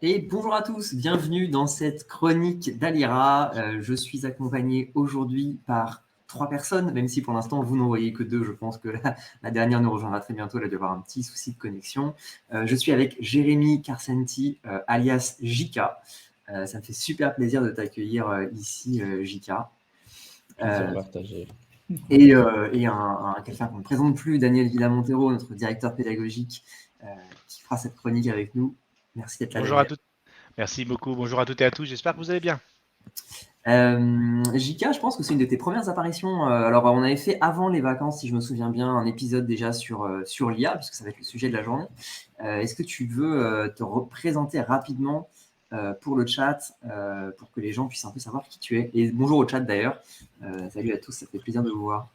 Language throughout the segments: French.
Et bonjour à tous, bienvenue dans cette chronique d'Alira. Je suis accompagné aujourd'hui par 3 personnes, même si pour l'instant vous n'en voyez que 2. Je pense que la dernière nous rejoindra très bientôt, elle a dû avoir un petit souci de connexion. Je suis avec Jérémy Carcenti, alias Jika. Ça me fait super plaisir de t'accueillir ici, Jika. Plaisir partagé. Et quelqu'un qu'on ne présente plus, Daniel Villamontero, notre directeur pédagogique, qui fera cette chronique avec nous. Merci d'être là. Bonjour à toutes. Merci beaucoup. Bonjour à toutes et à tous. J'espère que vous allez bien. Jika, je pense que c'est une de tes premières apparitions. Alors, on avait fait avant les vacances, si je me souviens bien, un épisode déjà sur l'IA, puisque ça va être le sujet de la journée. Est-ce que tu veux te représenter rapidement pour le chat, pour que les gens puissent un peu savoir qui tu es? Et bonjour au chat d'ailleurs. Salut à tous, ça fait plaisir de vous voir.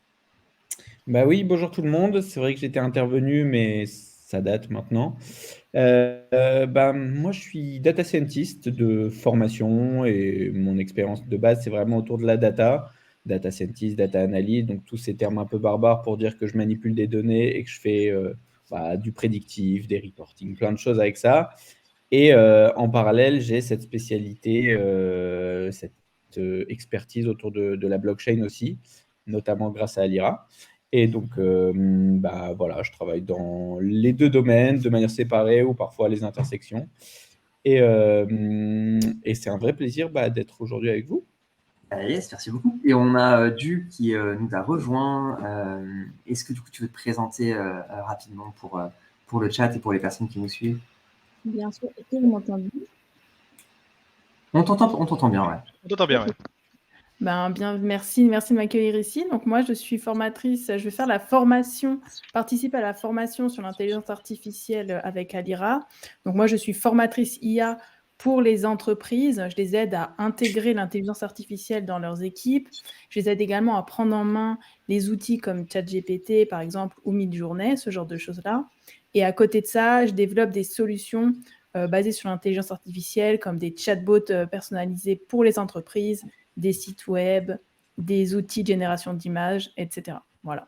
Bah oui, bonjour tout le monde. C'est vrai que j'étais intervenu, mais ça date maintenant. Moi, je suis data scientist de formation et mon expérience de base, c'est vraiment autour de la data scientist, data analyst, donc tous ces termes un peu barbares pour dire que je manipule des données et que je fais du prédictif, des reporting, plein de choses avec ça. Et en parallèle, j'ai cette spécialité, cette expertise autour de la blockchain aussi, notamment grâce à Alira. Et donc, voilà, je travaille dans les 2 domaines de manière séparée ou parfois les intersections. Et c'est un vrai plaisir d'être aujourd'hui avec vous. Yes, merci beaucoup. Et on a Du qui nous a rejoint. Est-ce que du coup tu veux te présenter rapidement pour le chat et pour les personnes qui nous suivent? Bien sûr. Est-ce que vous m'entendez? On t'entend bien, ouais. On t'entend bien, ouais. Merci de m'accueillir ici. Donc moi, je suis formatrice, je vais faire la formation, participe à la formation sur l'intelligence artificielle avec Alira. Donc moi, je suis formatrice IA pour les entreprises. Je les aide à intégrer l'intelligence artificielle dans leurs équipes. Je les aide également à prendre en main les outils comme ChatGPT, par exemple, ou Midjourney, ce genre de choses-là. Et à côté de ça, je développe des solutions basées sur l'intelligence artificielle, comme des chatbots personnalisés pour les entreprises, des sites web, des outils de génération d'images, etc. Voilà.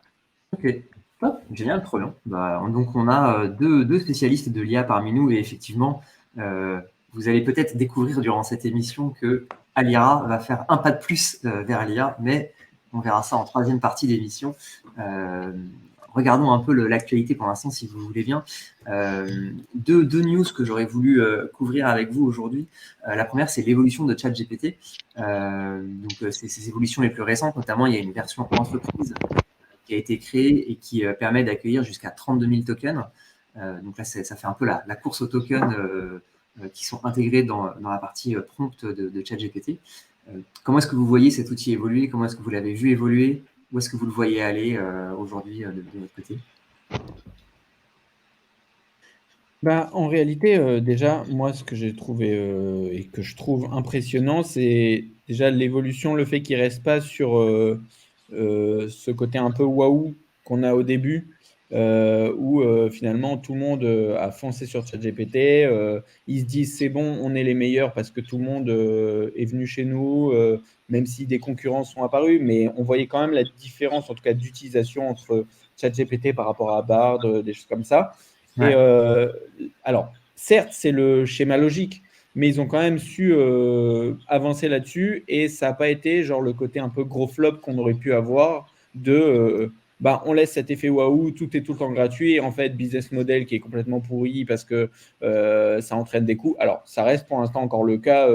Ok, top, génial, trop bien. Donc on a deux spécialistes de l'IA parmi nous et effectivement, vous allez peut-être découvrir durant cette émission que Alira va faire un pas de plus vers l'IA, mais on verra ça en 3e partie d'émission. Regardons un peu l'actualité pour l'instant, si vous voulez bien. Deux news que j'aurais voulu couvrir avec vous aujourd'hui. La première, c'est l'évolution de ChatGPT. Donc, c'est ces évolutions les plus récentes. Notamment, il y a une version entreprise qui a été créée et qui permet d'accueillir jusqu'à 32 000 tokens. Donc là, ça fait un peu la course aux tokens qui sont intégrés dans la partie prompt de ChatGPT. Comment est-ce que vous voyez cet outil évoluer? Comment est-ce que vous l'avez vu évoluer? Où est-ce que vous le voyez aller aujourd'hui de votre côté? En réalité, déjà, moi, ce que j'ai trouvé et que je trouve impressionnant, c'est déjà l'évolution, le fait qu'il reste pas sur ce côté un peu waouh qu'on a au début, où finalement tout le monde a foncé sur ChatGPT. Ils se disent c'est bon, on est les meilleurs parce que tout le monde est venu chez nous, même si des concurrents sont apparus, mais on voyait quand même la différence, en tout cas, d'utilisation entre ChatGPT par rapport à Bard, des choses comme ça. Et Ouais. alors, certes, c'est le schéma logique, mais ils ont quand même su avancer là-dessus et ça n'a pas été genre le côté un peu gros flop qu'on aurait pu avoir de on laisse cet effet waouh, tout est tout le temps gratuit et en fait, business model qui est complètement pourri parce que ça entraîne des coûts. Alors, ça reste pour l'instant encore le cas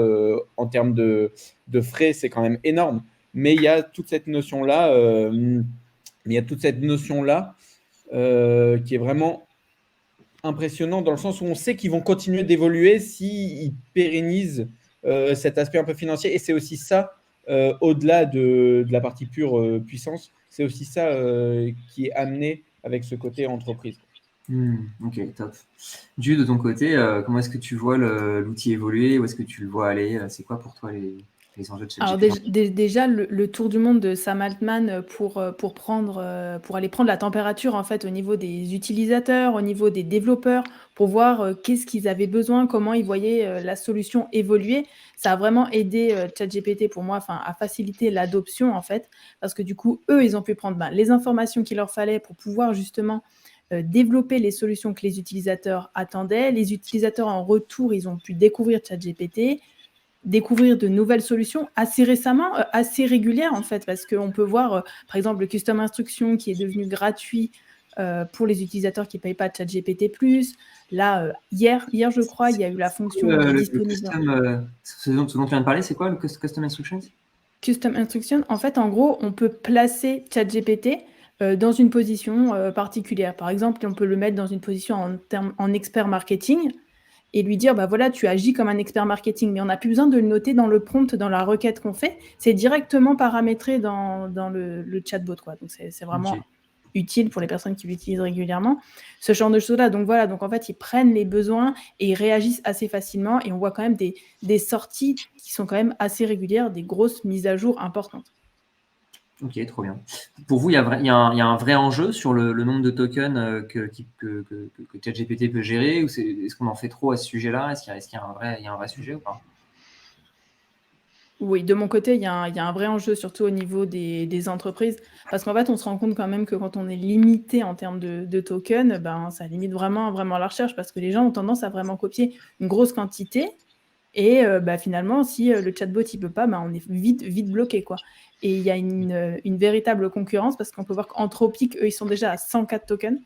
en termes de frais, c'est quand même énorme, mais il y a toute cette notion-là, qui est vraiment impressionnant dans le sens où on sait qu'ils vont continuer d'évoluer s'ils pérennisent cet aspect un peu financier. Et c'est aussi ça, au-delà de la partie pure puissance, c'est aussi ça qui est amené avec ce côté entreprise. Ok, top. Jude, de ton côté, comment est-ce que tu vois l'outil évoluer? Où est-ce que tu le vois aller? C'est quoi pour toi les enjeux de Alors ChatGPT? déjà, le tour du monde de Sam Altman pour aller prendre la température en fait au niveau des utilisateurs, au niveau des développeurs, pour voir qu'est-ce qu'ils avaient besoin, comment ils voyaient la solution évoluer. Ça a vraiment aidé ChatGPT pour moi, à faciliter l'adoption en fait, parce que du coup, eux, ils ont pu prendre les informations qu'il leur fallait pour pouvoir justement développer les solutions que les utilisateurs attendaient. Les utilisateurs en retour, ils ont pu découvrir ChatGPT, découvrir de nouvelles solutions assez récemment, assez régulières en fait, parce qu'on peut voir, par exemple, le Custom Instruction qui est devenu gratuit pour les utilisateurs qui ne payent pas ChatGPT+. Là, hier, je crois, il y a eu la fonction Le disponible. custom, ce dont tu viens de parler, c'est quoi le custom instructions? Custom Instruction, en fait, en gros, on peut placer ChatGPT dans une position particulière. Par exemple, on peut le mettre dans une position en expert marketing et lui dire, voilà, tu agis comme un expert marketing, mais on n'a plus besoin de le noter dans le prompt, dans la requête qu'on fait. C'est directement paramétré dans le chatbot, quoi. Donc, c'est vraiment Ok. utile pour les personnes qui l'utilisent régulièrement, ce genre de choses-là. Donc, voilà, donc en fait, ils prennent les besoins et ils réagissent assez facilement et on voit quand même des sorties qui sont quand même assez régulières, des grosses mises à jour importantes. Ok, trop bien. Pour vous, il y a un vrai enjeu sur le nombre de tokens que ChatGPT peut gérer, ou est-ce qu'on en fait trop à ce sujet-là? Est-ce qu'il y a un vrai sujet ou pas? Oui, de mon côté, il y a un vrai enjeu, surtout au niveau des entreprises, parce qu'en fait, on se rend compte quand même que quand on est limité en termes de tokens, ça limite vraiment, vraiment la recherche, parce que les gens ont tendance à vraiment copier une grosse quantité. Et finalement, si le chatbot il peut pas, on est vite bloqué, quoi. Et il y a une véritable concurrence parce qu'on peut voir qu'Anthropic, eux, ils sont déjà à 104 tokens.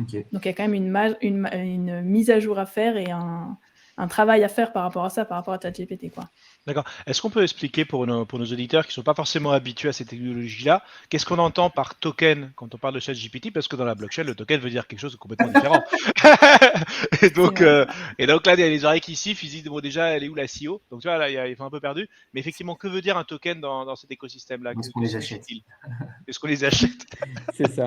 Ok. Donc il y a quand même une mise à jour à faire et un travail à faire par rapport à ça, par rapport à ChatGPT, quoi. D'accord. Est-ce qu'on peut expliquer pour nos auditeurs qui ne sont pas forcément habitués à ces technologies-là, qu'est-ce qu'on entend par token quand on parle de ChatGPT? Parce que dans la blockchain, le token veut dire quelque chose de complètement différent. et, donc, Vrai, et donc là, il y a les oreilles qui sifflent, ils se disent, bon, déjà, elle est où la CEO? Donc tu vois, là, ils sont un peu perdus. Mais effectivement, que veut dire un token dans cet écosystème-là? Est-ce qu'on Que les achète? signifie-t-il? Est-ce qu'on les achète? C'est ça.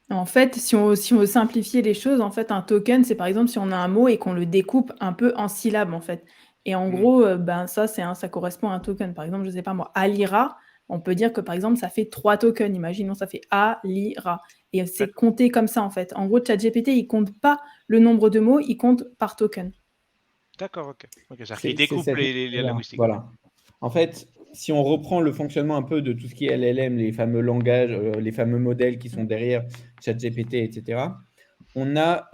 En fait, si on veut simplifier les choses, en fait, un token, c'est par exemple si on a un mot et qu'on le découpe un peu en syllabes, en fait. Et en gros, ça correspond à un token. Par exemple, je sais pas moi, Alira, on peut dire que par exemple, ça fait 3 tokens. Imaginons, ça fait Alira. Et c'est D'accord, compté comme ça, en fait. En gros, ChatGPT, il compte pas le nombre de mots, il compte par token. d'accord, ok. C'est-à-dire qu'il C'est découpe cette les notion-là. linguistiques. Voilà. En fait, si on reprend le fonctionnement un peu de tout ce qui est LLM, les fameux langages, les fameux modèles qui sont derrière ChatGPT, etc., on a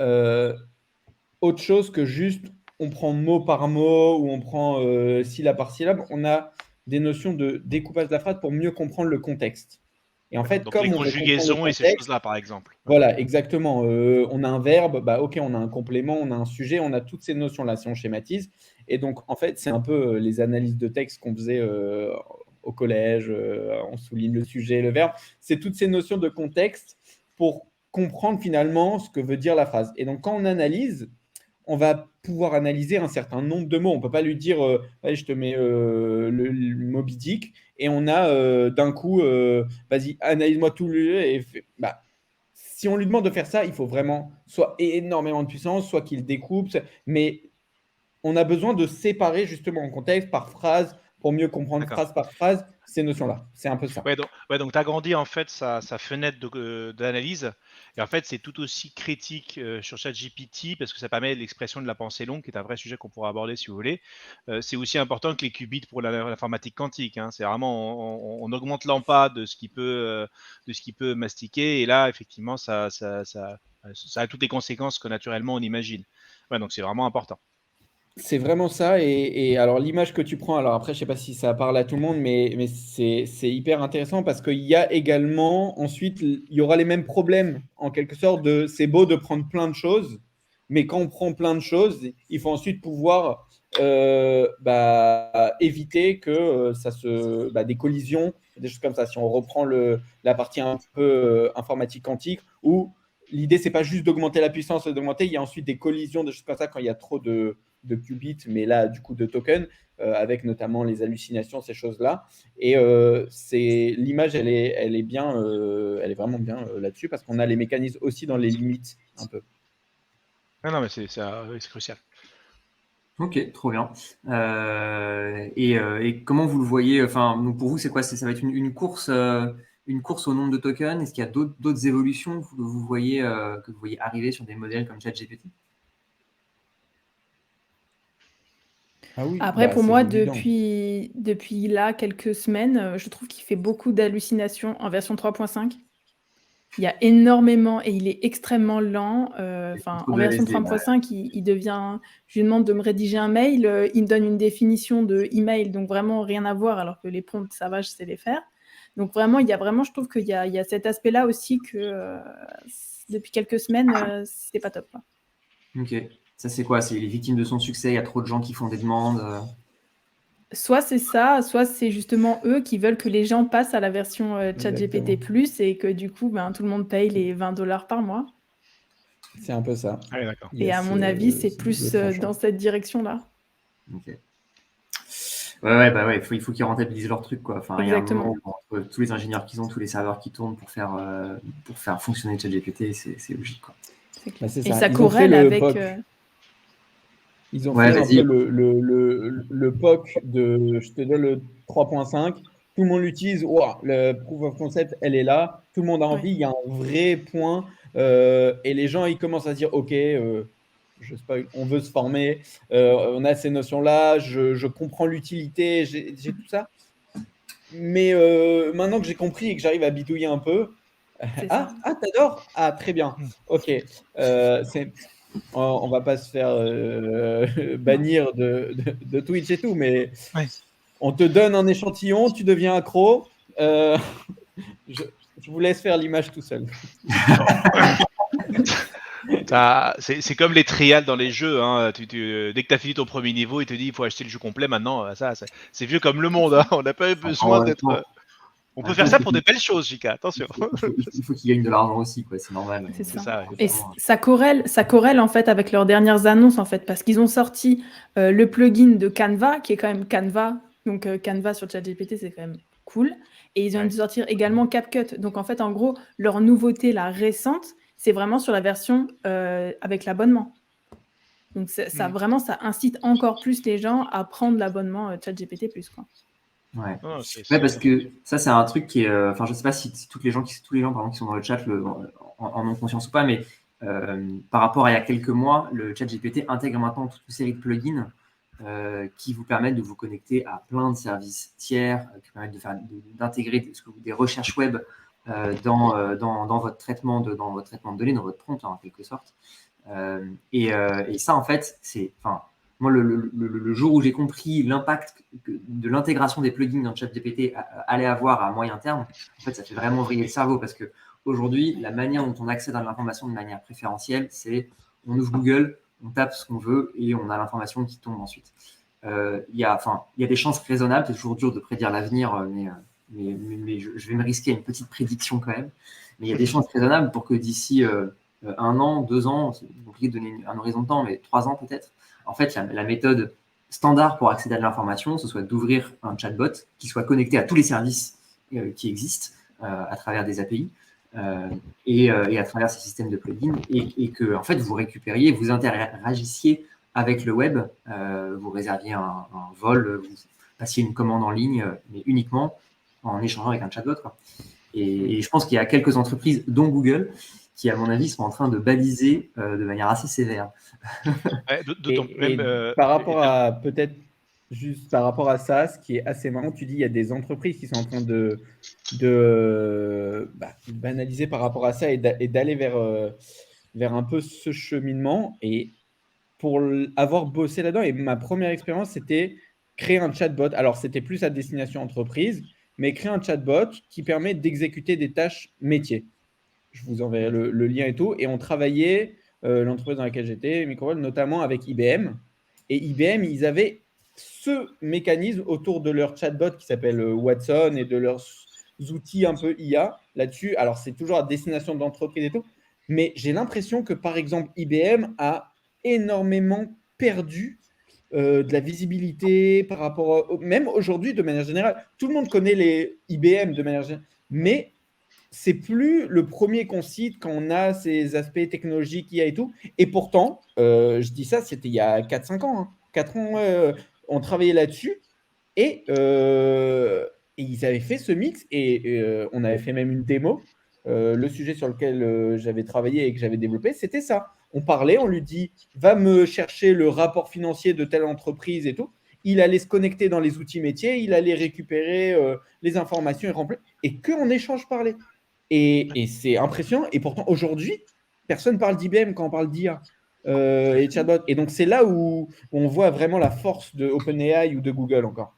autre chose que juste on prend mot par mot ou on prend syllabe par syllabe. On a des notions de découpage de la phrase pour mieux comprendre le contexte. Et en D'accord. fait, Donc les comme on veut comprendre le conjugaisons et ces contexte, choses-là, par exemple. Ouais. voilà, exactement. On a un verbe, ok, on a un complément, on a un sujet, on a toutes ces notions-là si on schématise. Et donc, en fait, c'est un peu les analyses de texte qu'on faisait au collège. On souligne le sujet, le verbe. C'est toutes ces notions de contexte pour comprendre finalement ce que veut dire la phrase. Et donc, quand on analyse, on va pouvoir analyser un certain nombre de mots. On ne peut pas lui dire, allez, je te mets le Moby Dick, et on a d'un coup, vas-y, analyse-moi tout le. si on lui demande de faire ça, il faut vraiment soit énormément de puissance, soit qu'il découpe. Mais on a besoin de séparer justement en contexte, par phrase, pour mieux comprendre D'accord. phrase par phrase, ces notions-là. C'est un peu ça. Donc tu as grandi en fait sa fenêtre d'analyse. Et en fait, c'est tout aussi critique sur ChatGPT parce que ça permet l'expression de la pensée longue, qui est un vrai sujet qu'on pourra aborder si vous voulez. C'est aussi important que les qubits pour l'informatique quantique. Hein. C'est vraiment, on augmente l'ampât de ce qu'il peut mastiquer. Et là, effectivement, ça a toutes les conséquences que naturellement on imagine. Ouais, donc c'est vraiment important. C'est vraiment ça. Et alors, l'image que tu prends, alors après, je ne sais pas si ça parle à tout le monde, mais c'est hyper intéressant parce qu'il y a également, ensuite, il y aura les mêmes problèmes, en quelque sorte, c'est beau de prendre plein de choses, mais quand on prend plein de choses, il faut ensuite pouvoir éviter que des collisions, des choses comme ça. Si on reprend la partie un peu informatique quantique, où l'idée, c'est pas juste d'augmenter la puissance, d'augmenter, il y a ensuite des collisions, des choses comme ça, quand il y a trop de qubits, mais là, du coup, de tokens, avec notamment les hallucinations, ces choses-là. Et l'image, elle est vraiment bien là-dessus, parce qu'on a les mécanismes aussi dans les limites, un peu. Non, mais c'est crucial. Ok, trop bien. Et comment vous le voyez? Enfin, donc pour vous, c'est quoi? Ça va être une course au nombre de tokens? Est-ce qu'il y a d'autres évolutions que vous voyez arriver sur des modèles comme ChatGPT? Ah oui, Après, pour moi, évident. depuis là, quelques semaines, je trouve qu'il fait beaucoup d'hallucinations en version 3.5. Il y a énormément, et il est extrêmement lent. En version 3.5, il devient. Je lui demande de me rédiger un mail, il me donne une définition de email, donc vraiment rien à voir, alors que les prompts, ça va, je sais les faire. Donc vraiment, je trouve qu'il y a cet aspect-là aussi que depuis quelques semaines, c'est pas top, quoi. Ok. Ça, c'est quoi? C'est les victimes de son succès, il y a trop de gens qui font des demandes. Soit c'est ça, soit c'est justement eux qui veulent que les gens passent à la version ChatGPT+, et que du coup, tout le monde paye les $20 par mois. C'est un peu ça. Ah, d'accord. Et à mon avis, c'est plus dans cette direction-là. Ok. Ouais, il faut qu'ils rentabilisent leur truc, quoi. Enfin, il y a un moment où, entre tous les ingénieurs qu'ils ont, tous les serveurs qui tournent pour faire fonctionner ChatGPT, c'est logique, quoi. C'est Et ça. ça Ils ont corrèle fait le avec. POC. Ils ont Ouais, fait un vas-y. peu le POC de, je te donne le 3.5, tout le monde l'utilise, ouah, le proof of concept, elle est là, tout le monde a envie, Ouais. il y a un vrai point, et les gens, ils commencent à se dire, ok, je spoil, on veut se former, on a ces notions-là, je comprends l'utilité, j'ai tout ça, mais maintenant que j'ai compris et que j'arrive à bidouiller un peu, C'est ça. t'adores? Ah, très bien, ok, on va pas se faire bannir de Twitch et tout, mais Ouais. on te donne un échantillon, tu deviens accro. Je vous laisse faire l'image tout seul. C'est comme les trials dans les jeux. Hein. Dès que tu as fini ton premier niveau, il te dit il faut acheter le jeu complet maintenant. C'est vieux comme le monde. Hein. On n'a pas eu besoin d'être. On peut faire ça pour des belles choses, Jika. Attention. Il faut qu'ils gagnent de l'argent aussi, quoi. C'est normal. C'est ça. ça. Et ça corrèle en fait avec leurs dernières annonces, en fait, parce qu'ils ont sorti le plugin de Canva, qui est quand même Canva. Donc Canva sur ChatGPT, c'est quand même cool. Et ils ont dû sortir également CapCut. Donc en fait, en gros, leur nouveauté, la récente, c'est vraiment sur la version avec l'abonnement. Donc ça vraiment, ça incite encore plus les gens à prendre l'abonnement ChatGPT+, quoi. Ouais. Oh, Parce que ça, c'est un truc qui est. Enfin, je sais pas si tous les gens pardon, qui sont dans le chat en ont conscience ou pas, mais par rapport à il y a quelques mois, le ChatGPT intègre maintenant toute une série de plugins qui vous permettent de vous connecter à plein de services tiers, qui permettent d'intégrer des recherches web dans votre traitement de données, dans votre prompt, en quelque sorte. Et ça, en fait, c'est. Moi, le jour où j'ai compris l'impact de l'intégration des plugins dans ChatGPT allait avoir à moyen terme, en fait, ça fait vraiment vriller le cerveau parce que aujourd'hui, la manière dont on accède à l'information de manière préférentielle, c'est on ouvre Google, on tape ce qu'on veut et on a l'information qui tombe ensuite. Il y a des chances raisonnables, c'est toujours dur de prédire l'avenir, mais je vais me risquer à une petite prédiction quand même. Mais il y a des chances raisonnables pour que d'ici 1 an, 2 ans, c'est compliqué de donner un horizon de temps, mais 3 ans peut-être, en fait, la méthode standard pour accéder à de l'information, ce soit d'ouvrir un chatbot qui soit connecté à tous les services qui existent à travers des API et à travers ces systèmes de plugins, et que en fait, vous récupériez, vous interagissiez avec le web, vous réserviez un vol, vous passiez une commande en ligne, mais uniquement en échangeant avec un chatbot, quoi. Et je pense qu'il y a quelques entreprises, dont Google, qui, à mon avis, sont en train de baliser de manière assez sévère. Ouais, d'autant Et même. par rapport à peut-être juste par rapport à ça, ce qui est assez marrant, tu dis il y a des entreprises qui sont en train de banaliser par rapport à ça et d'aller vers un peu ce cheminement. Et pour avoir bossé là-dedans, et ma première expérience, c'était créer un chatbot. Alors, c'était plus à destination entreprise, mais créer un chatbot qui permet d'exécuter des tâches métiers. Je vous enverrai le lien et tout. Et on travaillait, l'entreprise dans laquelle j'étais, Microvolt, notamment avec IBM. Et IBM, ils avaient ce mécanisme autour de leur chatbot qui s'appelle Watson et de leurs outils un peu IA là-dessus. Alors, c'est toujours à destination de l'entreprise et tout. Mais j'ai l'impression que, par exemple, IBM a énormément perdu de la visibilité par rapport même aujourd'hui, de manière générale. Tout le monde connaît les IBM de manière générale. Mais c'est plus le premier qu'on cite quand on a ces aspects technologiques qu'il y a et tout. Et pourtant, je dis ça, c'était il y a 4-5 ans. 4 ans, on travaillait là-dessus. Et ils avaient fait ce mix et on avait fait même une démo. Le sujet sur lequel j'avais travaillé et que j'avais développé, c'était ça. On parlait, on lui dit, va me chercher le rapport financier de telle entreprise et tout. Il allait se connecter dans les outils métiers, il allait récupérer les informations et remplir. Et qu'en échange parlait. Et c'est impressionnant. Et pourtant, aujourd'hui, personne ne parle d'IBM quand on parle d'IA et de chatbot. Et donc, c'est là où on voit vraiment la force de OpenAI ou de Google encore.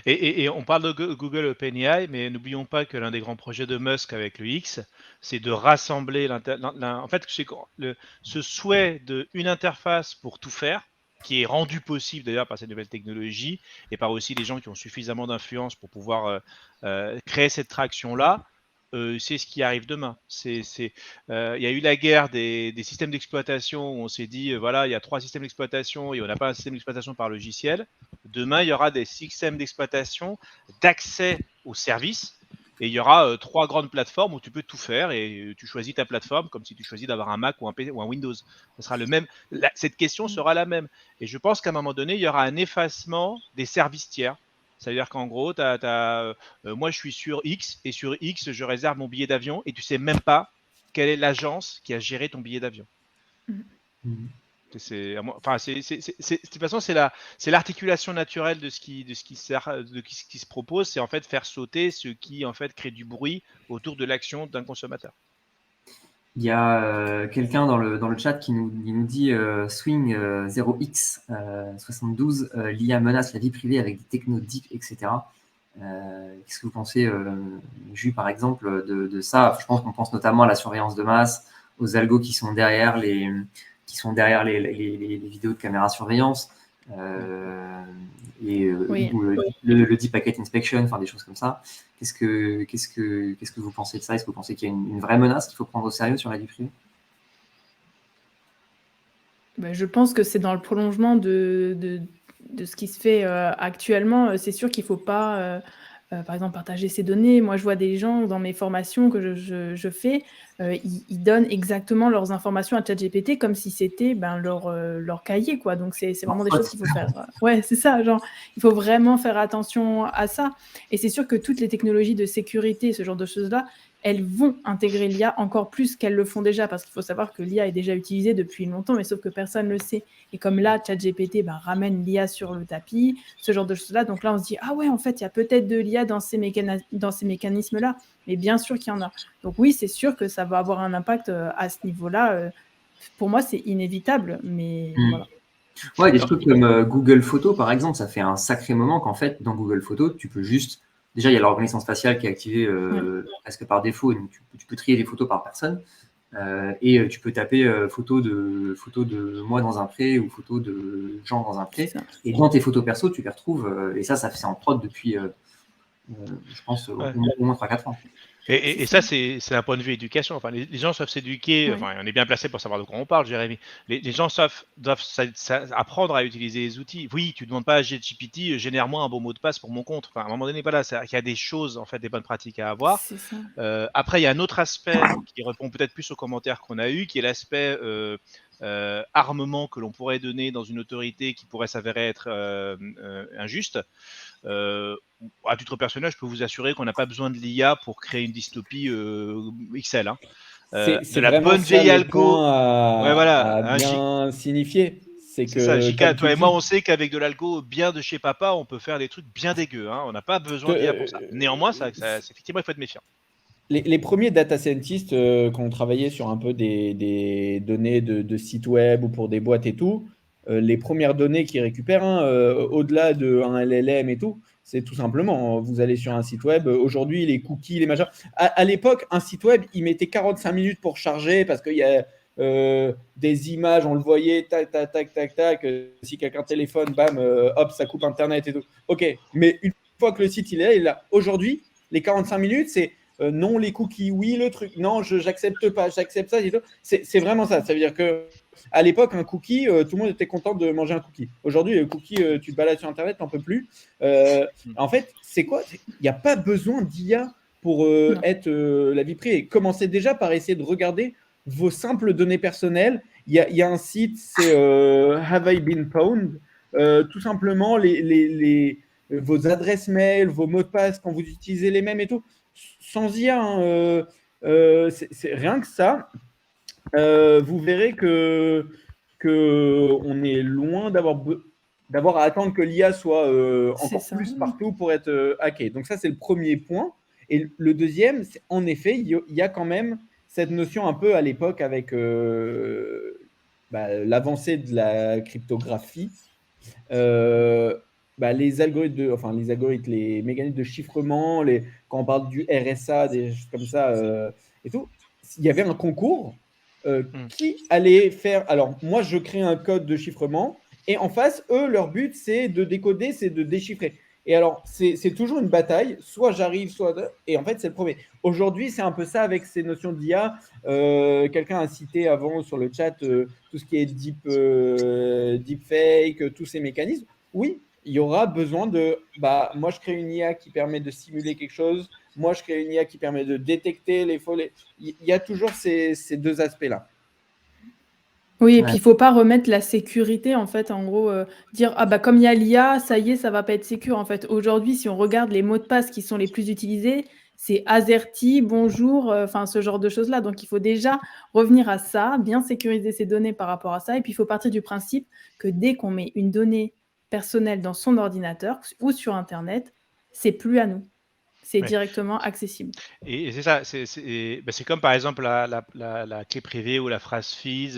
Et on parle de Google OpenAI, mais n'oublions pas que l'un des grands projets de Musk avec le X, c'est de rassembler en fait, ce souhait d'une interface pour tout faire, qui est rendu possible d'ailleurs par ces nouvelles technologies et par aussi les gens qui ont suffisamment d'influence pour pouvoir créer cette traction-là. C'est ce qui arrive demain. Il y a eu la guerre des systèmes d'exploitation où on s'est dit, voilà, il y a 3 systèmes d'exploitation et on n'a pas un système d'exploitation par logiciel. Demain, il y aura des systèmes d'exploitation d'accès aux services et il y aura 3 grandes plateformes où tu peux tout faire et tu choisis ta plateforme comme si tu choisis d'avoir un Mac ou un PC ou un Windows. Ça sera le même. Cette question sera la même. Et je pense qu'à un moment donné, il y aura un effacement des services tiers. Ça veut dire qu'en gros, moi je suis sur X et sur X, je réserve mon billet d'avion et tu sais même pas quelle est l'agence qui a géré ton billet d'avion. De toute façon, c'est l'articulation naturelle de ce qui se propose, c'est en fait faire sauter ce qui en fait crée du bruit autour de l'action d'un consommateur. Il y a quelqu'un dans le chat qui nous dit Swing 0x 72, l'IA menace la vie privée avec des technos deep, etc. Qu'est-ce que vous pensez, Jus, par exemple, de ça? Je pense qu'on pense notamment à la surveillance de masse, aux algos qui sont derrière les vidéos de caméra surveillance, Oui. ou le Deep Packet Inspection, enfin des choses comme ça. Qu'est-ce que vous pensez de ça? Est-ce que vous pensez qu'il y a une vraie menace qu'il faut prendre au sérieux sur la vie privée? Je pense que c'est dans le prolongement de ce qui se fait actuellement. C'est sûr qu'il ne faut pas, par exemple, partager ses données. Moi, je vois des gens dans mes formations que je fais, ils donnent exactement leurs informations à ChatGPT comme si c'était leur cahier, quoi. Donc, c'est vraiment des choses qu'il faut faire. Ouais, c'est ça. Genre, il faut vraiment faire attention à ça. Et c'est sûr que toutes les technologies de sécurité, ce genre de choses-là, elles vont intégrer l'IA encore plus qu'elles le font déjà, parce qu'il faut savoir que l'IA est déjà utilisée depuis longtemps, mais sauf que personne ne le sait. Et comme là, ChatGPT ramène l'IA sur le tapis, ce genre de choses-là, donc là, on se dit, ah ouais, en fait, il y a peut-être de l'IA dans ces mécanismes-là, mais bien sûr qu'il y en a. Donc oui, c'est sûr que ça va avoir un impact à ce niveau-là. Pour moi, c'est inévitable, mais voilà. Ouais, des trucs comme Google Photos, par exemple, ça fait un sacré moment qu'en fait, dans Google Photos, tu peux juste... Déjà, il y a la reconnaissance faciale qui est activée presque par défaut, donc tu peux trier les photos par personne. Et tu peux taper photo de moi dans un pré ou photo de gens dans un pré. Et dans tes photos perso, tu les retrouves. Et ça c'est en prod depuis, je pense, au moins 3-4 ans. Et ça, c'est un point de vue éducation. Enfin, les gens doivent s'éduquer. Ouais. Enfin, on est bien placé pour savoir de quoi on parle, Jérémy. Les gens doivent apprendre à utiliser les outils. Oui, tu ne demandes pas à ChatGPT, génère-moi un bon mot de passe pour mon compte. Enfin, à un moment donné, voilà, il y a des choses, en fait, des bonnes pratiques à avoir. C'est ça. Après, il y a un autre aspect qui répond peut-être plus aux commentaires qu'on a eu, qui est l'aspect armement que l'on pourrait donner dans une autorité qui pourrait s'avérer être injuste. À titre personnel, je peux vous assurer qu'on n'a pas besoin de l'IA pour créer une dystopie XL. Hein. De C'est la vraiment bonne ça vieille le algo. point Ouais, voilà. à bien signifier. C'est C'est ça, que, Jika, comme tu toi le et moi, dis, on sait qu'avec de l'algo bien de chez papa, on peut faire des trucs bien dégueux. Hein. On n'a pas besoin d'IA pour ça. Néanmoins, effectivement, il faut être méfiant. les premiers data scientists qui ont travaillé sur un peu des données de sites web ou pour des boîtes et tout, les premières données qu'ils récupèrent, au-delà d'un LLM et tout, c'est tout simplement, vous allez sur un site web, aujourd'hui les cookies, les machins. À l'époque, un site web, il mettait 45 minutes pour charger parce qu'il y a des images, on le voyait, tac, tac, tac, tac, tac. Si quelqu'un téléphone, bam, hop, ça coupe Internet et tout. Ok, mais une fois que le site il est là, aujourd'hui, les 45 minutes, c'est non, les cookies, oui, le truc, non, j'accepte pas, j'accepte ça. C'est vraiment ça. Ça veut dire que à l'époque, un cookie, tout le monde était content de manger un cookie. Aujourd'hui, le cookie, tu te balades sur Internet, t'en peux plus. En fait, c'est quoi? Il n'y a pas besoin d'IA pour être la vie privée. Commencez déjà par essayer de regarder vos simples données personnelles. Il y a un site, c'est Have I Been Pwned? Tout simplement, vos adresses mail, vos mots de passe, quand vous utilisez les mêmes et tout, sans IA, hein, c'est rien que ça. Vous verrez que on est loin d'avoir à attendre que l'IA soit encore plus partout pour être hacké. Donc ça, c'est le premier point. Et le deuxième, c'est en effet, il y a quand même cette notion un peu à l'époque avec l'avancée de la cryptographie. Les algorithmes, les mécanismes de chiffrement, quand on parle du RSA, des choses comme ça et tout, il y avait un concours qui allait faire. Alors, moi, je crée un code de chiffrement et en face, eux, leur but, c'est de décoder, c'est de déchiffrer. Et alors, c'est toujours une bataille. Soit j'arrive, soit. Et en fait, c'est le premier. Aujourd'hui, c'est un peu ça avec ces notions d'IA. Quelqu'un a cité avant sur le chat tout ce qui est deepfake, tous ces mécanismes. Oui, il y aura besoin de. Moi, je crée une IA qui permet de simuler quelque chose. Moi, je crée une IA qui permet de détecter les faux. Il y a toujours ces deux aspects-là. Oui, et puis il ne faut pas remettre la sécurité, en fait, en gros, dire comme il y a l'IA, ça y est, ça ne va pas être sécure. En fait, aujourd'hui, si on regarde les mots de passe qui sont les plus utilisés, c'est AZERTY, bonjour, ce genre de choses-là. Donc, il faut déjà revenir à ça, bien sécuriser ses données par rapport à ça. Et puis, il faut partir du principe que dès qu'on met une donnée personnelle dans son ordinateur ou sur Internet, c'est plus à nous. C'est directement accessible. Et c'est ça, c'est comme par exemple la clé privée ou la phrase FIS,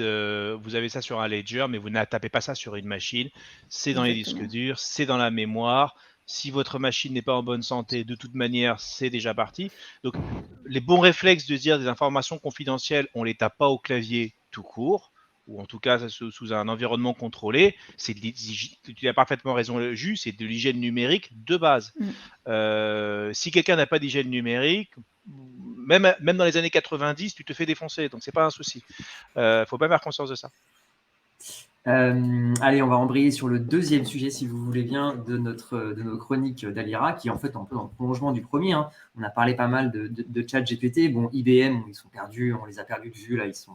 vous avez ça sur un ledger, mais vous ne tapez pas ça sur une machine, c'est dans les disques durs, c'est dans la mémoire. Si votre machine n'est pas en bonne santé, de toute manière, c'est déjà parti. Donc, les bons réflexes de dire des informations confidentielles, on les tape pas au clavier tout court, ou en tout cas sous un environnement contrôlé, tu as parfaitement raison, Jus, c'est de l'hygiène numérique de base. Si quelqu'un n'a pas d'hygiène numérique, même dans les années 90, tu te fais défoncer, donc c'est pas un souci. Faut pas avoir conscience de ça. Allez, on va embrayer sur le deuxième sujet, si vous voulez bien, de nos chroniques d'Alira, qui est en fait un peu dans le prolongement du premier. Hein. On a parlé pas mal de ChatGPT. Bon, IBM, ils sont perdus, on les a perdus de vue, là, ils sont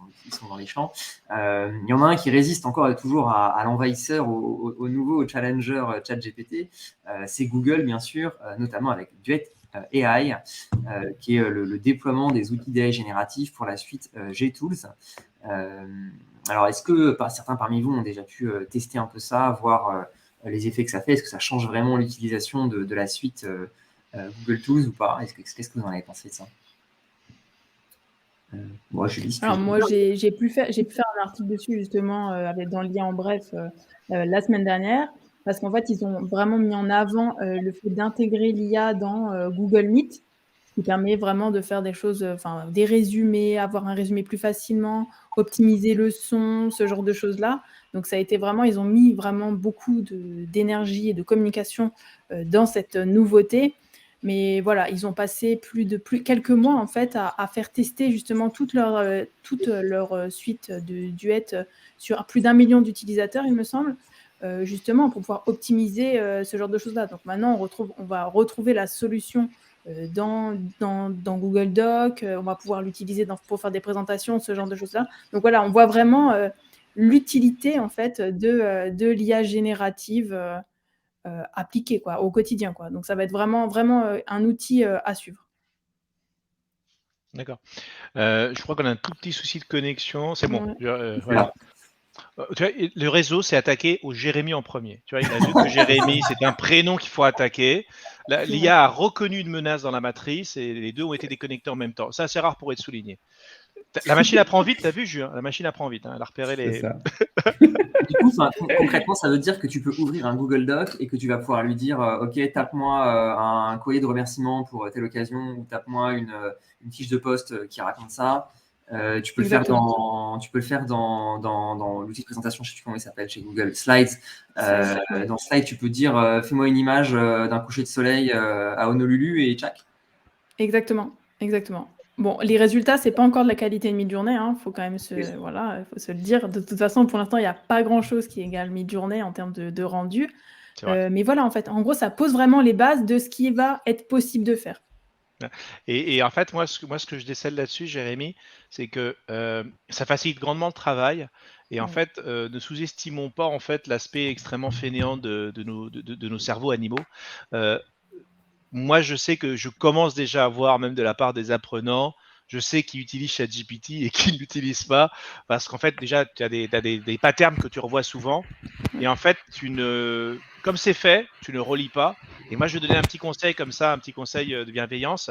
dans les champs. Il y en a un qui résiste encore et toujours à l'envahisseur, au nouveau challenger ChatGPT. C'est Google, bien sûr, notamment avec Duet AI, qui est le déploiement des outils d'AI génératifs pour la suite GTools. Alors, est-ce que certains parmi vous ont déjà pu tester un peu ça, voir les effets que ça fait? Est-ce que ça change vraiment l'utilisation de la suite Google Tools ou pas? Qu'est-ce que vous en avez pensé de ça? Moi, Julie, alors moi, j'ai pu faire un article dessus justement dans le lien en bref la semaine dernière, parce qu'en fait, ils ont vraiment mis en avant le fait d'intégrer l'IA dans Google Meet, qui permet vraiment de faire des choses, des résumés, avoir un résumé plus facilement, optimiser le son, ce genre de choses-là. Donc ça a été vraiment, ils ont mis vraiment beaucoup d'énergie et de communication dans cette nouveauté. Mais voilà, ils ont passé quelques mois en fait à faire tester justement toute leur suite de Duet sur plus d'1 million d'utilisateurs, il me semble, justement pour pouvoir optimiser ce genre de choses-là. Donc maintenant, on va retrouver la solution dans Google Doc, on va pouvoir l'utiliser pour faire des présentations, ce genre de choses-là. Donc voilà, on voit vraiment l'utilité en fait de l'IA générative appliquée quoi, au quotidien, quoi. Donc ça va être vraiment un outil à suivre. D'accord. Je crois qu'on a un tout petit souci de connexion. C'est bon. Ouais. Voilà. Tu vois, le réseau s'est attaqué au Jérémy en premier. Tu vois, il a vu que Jérémy, c'est un prénom qu'il faut attaquer. L'IA a reconnu une menace dans la matrice et les deux ont été déconnectés en même temps. C'est assez rare pour être souligné. La machine apprend vite, t'as vu, Julien? La machine apprend vite. Elle a repéré les. C'est ça. Du coup, concrètement, ça veut dire que tu peux ouvrir un Google Doc et que tu vas pouvoir lui dire OK, tape-moi un courrier de remerciement pour telle occasion ou tape-moi une fiche de poste qui raconte ça. Tu peux le faire dans l'outil de présentation, je ne sais plus comment il s'appelle, chez Google Slides. Dans Slides, tu peux dire fais-moi une image d'un coucher de soleil à Honolulu et tchac. Exactement. Bon, les résultats, c'est pas encore de la qualité de mid-journée, faut quand même faut se le dire. De toute façon, pour l'instant, il n'y a pas grand-chose qui égale mid-journée en termes de rendu. Mais voilà, en fait, en gros, ça pose vraiment les bases de ce qui va être possible de faire. Et en fait, moi, ce que je décèle là-dessus, Jérémy, c'est que ça facilite grandement le travail. Et en fait, ne sous-estimons pas en fait l'aspect extrêmement fainéant de nos cerveaux animaux. Moi, je sais que je commence déjà à voir, même de la part des apprenants, je sais qui utilisent ChatGPT et qui ne l'utilisent pas, parce qu'en fait, déjà, tu as des patterns que tu revois souvent, et en fait, comme c'est fait, tu ne relis pas. Et moi, je vais donner un petit conseil comme ça, un petit conseil de bienveillance.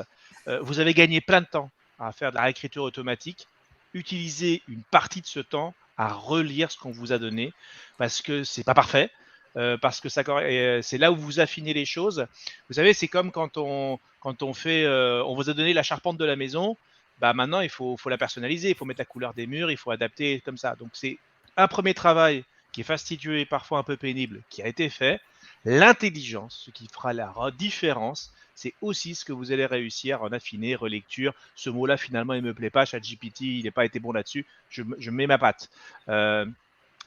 Vous avez gagné plein de temps à faire de la réécriture automatique. Utilisez une partie de ce temps à relire ce qu'on vous a donné, parce que c'est pas parfait. Parce que c'est là où vous affinez les choses. Vous savez, c'est comme quand on fait, on vous a donné la charpente de la maison, bah maintenant il faut la personnaliser, il faut mettre la couleur des murs, il faut adapter comme ça. Donc c'est un premier travail qui est fastidieux et parfois un peu pénible, qui a été fait. L'intelligence, ce qui fera la différence, c'est aussi ce que vous allez réussir en affiné, relecture. Ce mot-là, finalement, il me plaît pas. ChatGPT, il n'a pas été bon là-dessus. Je mets ma patte.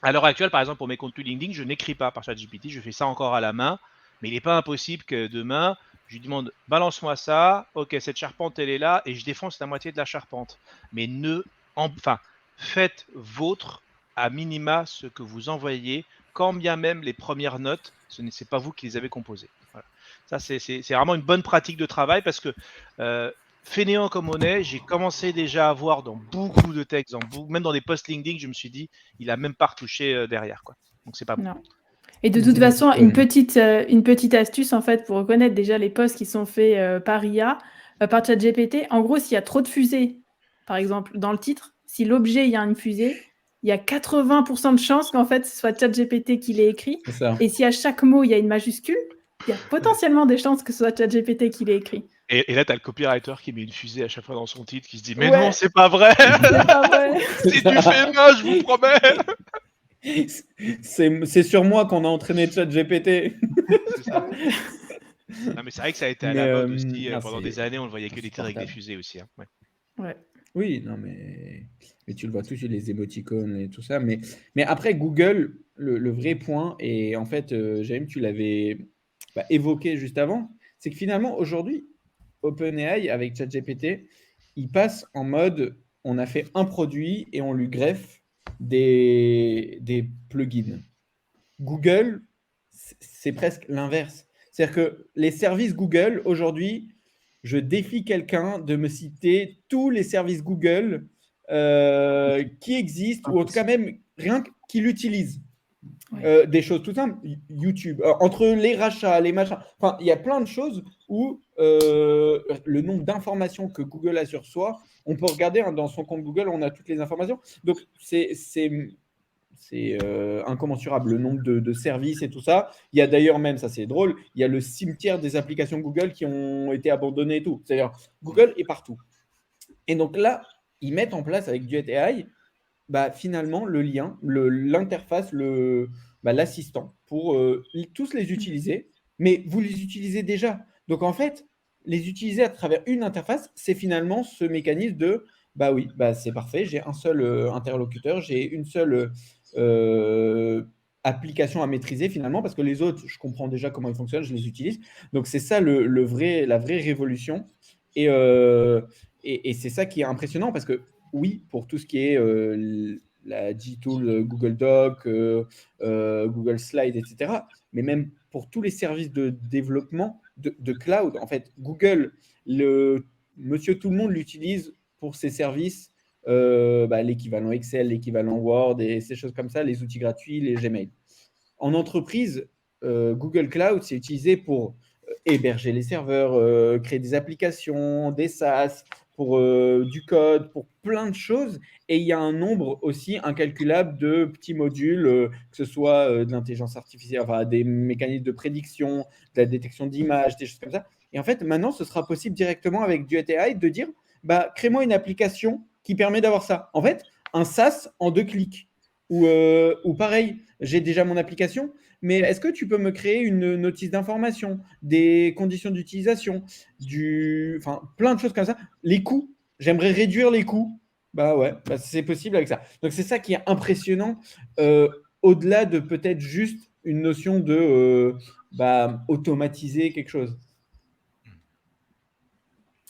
À l'heure actuelle, par exemple, pour mes contenus LinkedIn, je n'écris pas par ChatGPT, je fais ça encore à la main, mais il n'est pas impossible que demain, je lui demande balance-moi ça, ok, cette charpente elle est là, et je défonce la moitié de la charpente. Mais faites vôtre à minima ce que vous envoyez, quand bien même les premières notes, ce n'est pas vous qui les avez composées. Voilà. Ça, c'est vraiment une bonne pratique de travail parce que fainéant comme on est, j'ai commencé déjà à voir dans beaucoup de textes, même dans des posts LinkedIn, je me suis dit, il a même pas retouché derrière, quoi. Donc c'est pas bon. Non. Et de toute façon, une petite astuce en fait pour reconnaître déjà les posts qui sont faits par IA, par ChatGPT. En gros, s'il y a trop de fusées, par exemple dans le titre, si l'objet il y a une fusée, il y a 80% de chances qu'en fait ce soit ChatGPT qui l'ait écrit. Et si à chaque mot il y a une majuscule, il y a potentiellement des chances que ce soit ChatGPT qui l'ait écrit. Et là, tu as le copywriter qui met une fusée à chaque fois dans son titre, qui se dit mais non, c'est pas vrai. C'est pas vrai. C'est du fait main, je vous promets. C'est sur moi qu'on a entraîné ChatGPT. C'est ça. Non, mais c'est vrai que ça a été à la mode aussi. Pendant des années, on ne voyait que des titres avec des fusées aussi. Hein. Ouais. Oui, non, mais tu le vois tout sur les émoticônes et tout ça. Mais après, Google, le vrai point, et en fait, James, tu l'avais évoqué juste avant, c'est que finalement, aujourd'hui, OpenAI, avec ChatGPT, il passe en mode, on a fait un produit et on lui greffe des plugins. Google, c'est presque l'inverse. C'est-à-dire que les services Google, aujourd'hui, je défie quelqu'un de me citer tous les services Google qui existent, ou en tout cas même rien qu'il utilise. Des choses tout simples, YouTube, entre les rachats, les machins, enfin, il y a plein de choses où le nombre d'informations que Google a sur soi, on peut regarder dans son compte Google, on a toutes les informations. Donc, c'est incommensurable, le nombre de services et tout ça. Il y a d'ailleurs même, ça c'est drôle, il y a le cimetière des applications Google qui ont été abandonnées et tout. C'est-à-dire, Google est partout. Et donc là, ils mettent en place avec Duet AI, finalement, le lien, l'interface, l'assistant pour tous les utiliser, mais vous les utilisez déjà. Donc en fait, les utiliser à travers une interface, c'est finalement ce mécanisme de bah oui, bah c'est parfait, j'ai un seul interlocuteur, j'ai une seule application à maîtriser finalement, parce que les autres, je comprends déjà comment ils fonctionnent, je les utilise. Donc c'est ça la vraie révolution. Et c'est ça qui est impressionnant, parce que oui, pour tout ce qui est la G-Tool, Google Doc, Google Slide, etc., mais même pour tous les services de développement de cloud, en fait, Google, monsieur tout le monde l'utilise pour ses services, l'équivalent Excel, l'équivalent Word et ces choses comme ça, les outils gratuits, les Gmail. En entreprise, Google Cloud, c'est utilisé pour héberger les serveurs, créer des applications, des SaaS, pour du code, pour plein de choses. Et il y a un nombre aussi incalculable de petits modules, que ce soit de l'intelligence artificielle, enfin, des mécanismes de prédiction, de la détection d'images, des choses comme ça. Et en fait, maintenant, ce sera possible directement avec du AI de dire, crée-moi une application qui permet d'avoir ça. En fait, un SaaS en 2 clics. Ou pareil, j'ai déjà mon application, mais est-ce que tu peux me créer une notice d'information, des conditions d'utilisation, plein de choses comme ça. Les coûts, j'aimerais réduire les coûts. C'est possible avec ça. Donc c'est ça qui est impressionnant, au-delà de peut-être juste une notion de automatiser quelque chose.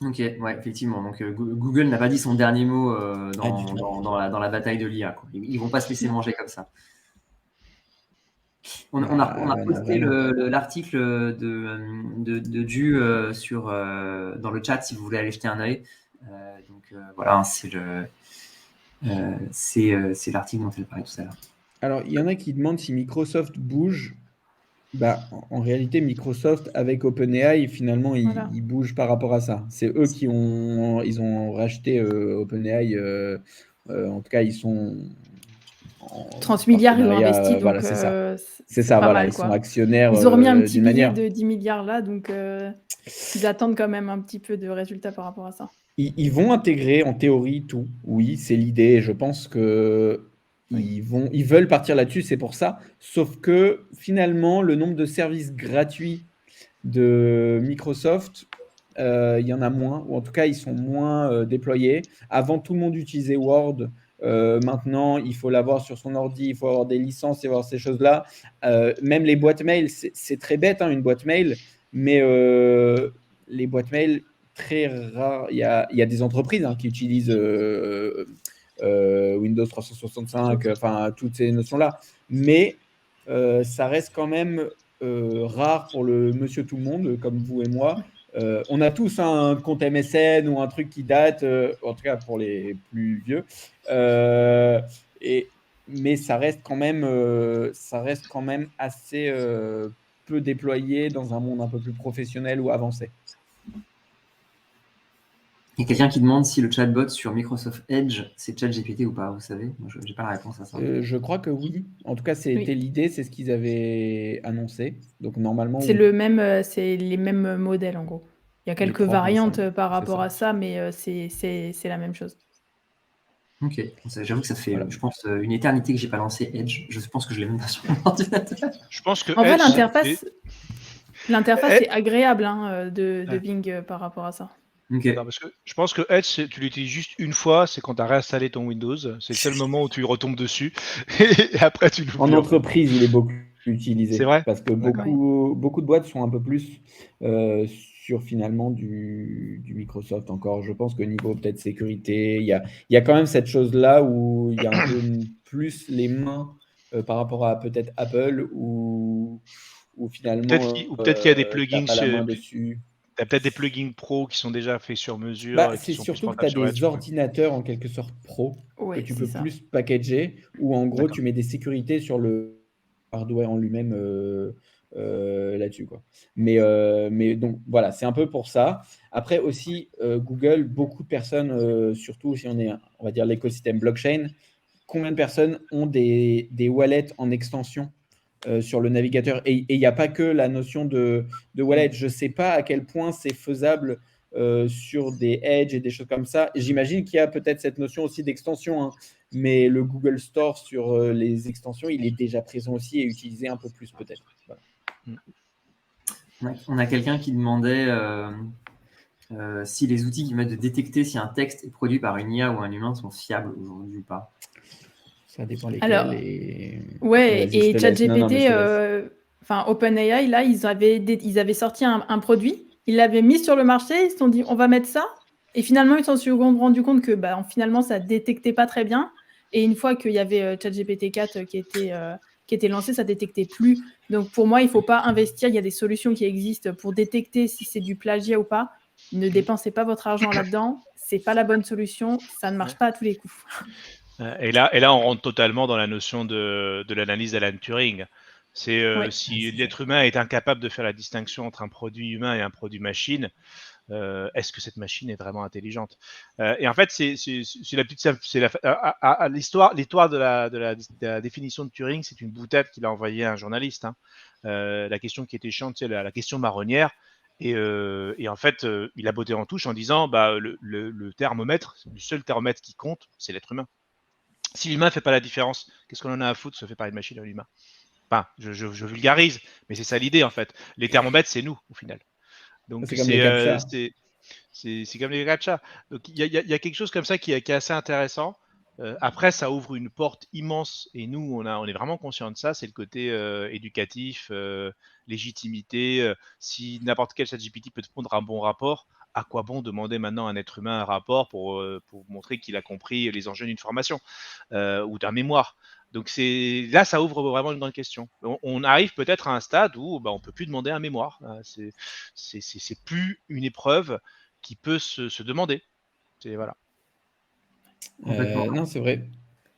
Ok, ouais, effectivement. Donc Google n'a pas dit son dernier mot dans la bataille de l'IA. Ils vont pas se laisser manger comme ça. On a posté l'article de Ju dans le chat si vous voulez aller jeter un œil. Voilà, c'est l'article dont elle parlait tout à l'heure. Alors, il y en a qui demandent si Microsoft bouge. En réalité, Microsoft, avec OpenAI, finalement, ils bougent par rapport à ça. C'est eux qui ont racheté OpenAI. En tout cas, ils sont... 30 milliards, ils ont investi. Donc, voilà, c'est ça. C'est ça, voilà. Ils sont actionnaires. Ils ont remis un petit billet manière. de 10 milliards là, donc ils attendent quand même un petit peu de résultats par rapport à ça. Ils vont intégrer, en théorie, tout. Oui, c'est l'idée. Je pense que ils veulent partir là-dessus, c'est pour ça. Sauf que finalement, le nombre de services gratuits de Microsoft, il y en a moins, ou en tout cas, ils sont moins déployés. Avant, tout le monde utilisait Word. Maintenant, il faut l'avoir sur son ordi, il faut avoir des licences et avoir ces choses-là. Même les boîtes mail, c'est très bête, une boîte mail, mais les boîtes mail, très rares. Il y a des entreprises qui utilisent Windows 365, toutes ces notions-là. Mais ça reste quand même rare pour le monsieur tout le monde, comme vous et moi. On a tous un compte MSN ou un truc qui date, en tout cas pour les plus vieux. Mais ça reste quand même assez peu déployé dans un monde un peu plus professionnel ou avancé. Il y a quelqu'un qui demande si le chatbot sur Microsoft Edge, c'est ChatGPT ou pas, vous savez? Moi, je n'ai pas la réponse à ça. Je crois que oui. En tout cas, c'était l'idée, c'est ce qu'ils avaient annoncé. Donc, normalement... C'est les mêmes modèles, en gros. Il y a quelques variantes par rapport à ça, mais c'est la même chose. Ok, j'avoue que ça fait, je pense, une éternité que je n'ai pas lancé Edge. Je pense que je l'ai même pas sur mon ordinateur. Je pense que en vrai, l'interface est agréable de Bing par rapport à ça. Okay. Non, parce que je pense que Edge, tu l'utilises juste une fois, c'est quand tu as réinstallé ton Windows. C'est le seul moment où tu retombes dessus. Et après, tu l'oublies. En entreprise, il est beaucoup utilisé. C'est vrai. Parce que beaucoup de boîtes sont un peu plus sur finalement du Microsoft encore. Je pense que niveau peut-être sécurité, il y a quand même cette chose-là où il y a un peu plus les mains par rapport à peut-être Apple ou finalement peut-être qu'il y a des plugins pas la main dessus. Tu as peut-être des plugins pro qui sont déjà faits sur mesure. C'est surtout que tu as des ordinateurs en quelque sorte pro que tu peux plus packager, où en gros tu mets des sécurités sur le hardware en lui-même là-dessus, quoi. Mais donc voilà, c'est un peu pour ça. Après aussi, Google, beaucoup de personnes, surtout si on va dire l'écosystème blockchain, combien de personnes ont des wallets en extension sur le navigateur, et il n'y a pas que la notion de wallet. Je ne sais pas à quel point c'est faisable sur des Edge et des choses comme ça. J'imagine qu'il y a peut-être cette notion aussi d'extension, mais le Google Store sur les extensions, il est déjà présent aussi et utilisé un peu plus peut-être. Voilà. On a quelqu'un qui demandait si les outils qui permettent de détecter si un texte est produit par une IA ou un humain sont fiables aujourd'hui ou pas? Ça dépend lesquels. Alors, et... ouais, Vas-y, je et te laisse. Non, mais je ChatGPT, te laisse. enfin OpenAI, là, ils avaient sorti un produit, ils l'avaient mis sur le marché, ils se sont dit, on va mettre ça. Et finalement, ils se sont rendu compte que finalement, ça détectait pas très bien. Et une fois qu'il y avait ChatGPT 4 qui était lancé, ça détectait plus. Donc pour moi, il faut pas investir. Il y a des solutions qui existent pour détecter si c'est du plagiat ou pas. Ne dépensez pas votre argent là-dedans. C'est pas la bonne solution. Ça ne marche pas à tous les coups. Et là, on rentre totalement dans la notion de l'analyse d'Alan Turing. C'est Ouais. si l'être humain est incapable de faire la distinction entre un produit humain et un produit machine, est-ce que cette machine est vraiment intelligente? Et en fait, c'est la petite, c'est l'histoire de la définition de Turing, c'est une boutade qu'il a envoyée à un journaliste. Hein. La question qui était chiante, c'est la question marronnière. Et en fait, il a botté en touche en disant, le thermomètre, le seul thermomètre qui compte, c'est l'être humain. Si l'humain fait pas la différence, qu'est-ce qu'on en a à foutre, se fait par une machine à l'humain? Enfin, je vulgarise, mais c'est ça l'idée en fait. Les thermomètres, c'est nous au final. Donc C'est comme les captchas. c'est comme les gachas. Donc il y a quelque chose comme ça qui est assez intéressant. Après, ça ouvre une porte immense et nous, on est vraiment conscient de ça. C'est le côté éducatif, légitimité. Si n'importe quel ChatGPT peut te prendre un bon rapport, à quoi bon demander maintenant à un être humain un rapport pour montrer qu'il a compris les enjeux d'une formation ou d'un mémoire? Donc là, ça ouvre vraiment une grande question. On arrive peut-être à un stade où on peut plus demander un mémoire. C'est plus une épreuve qui peut se demander. Voilà. Non, c'est vrai.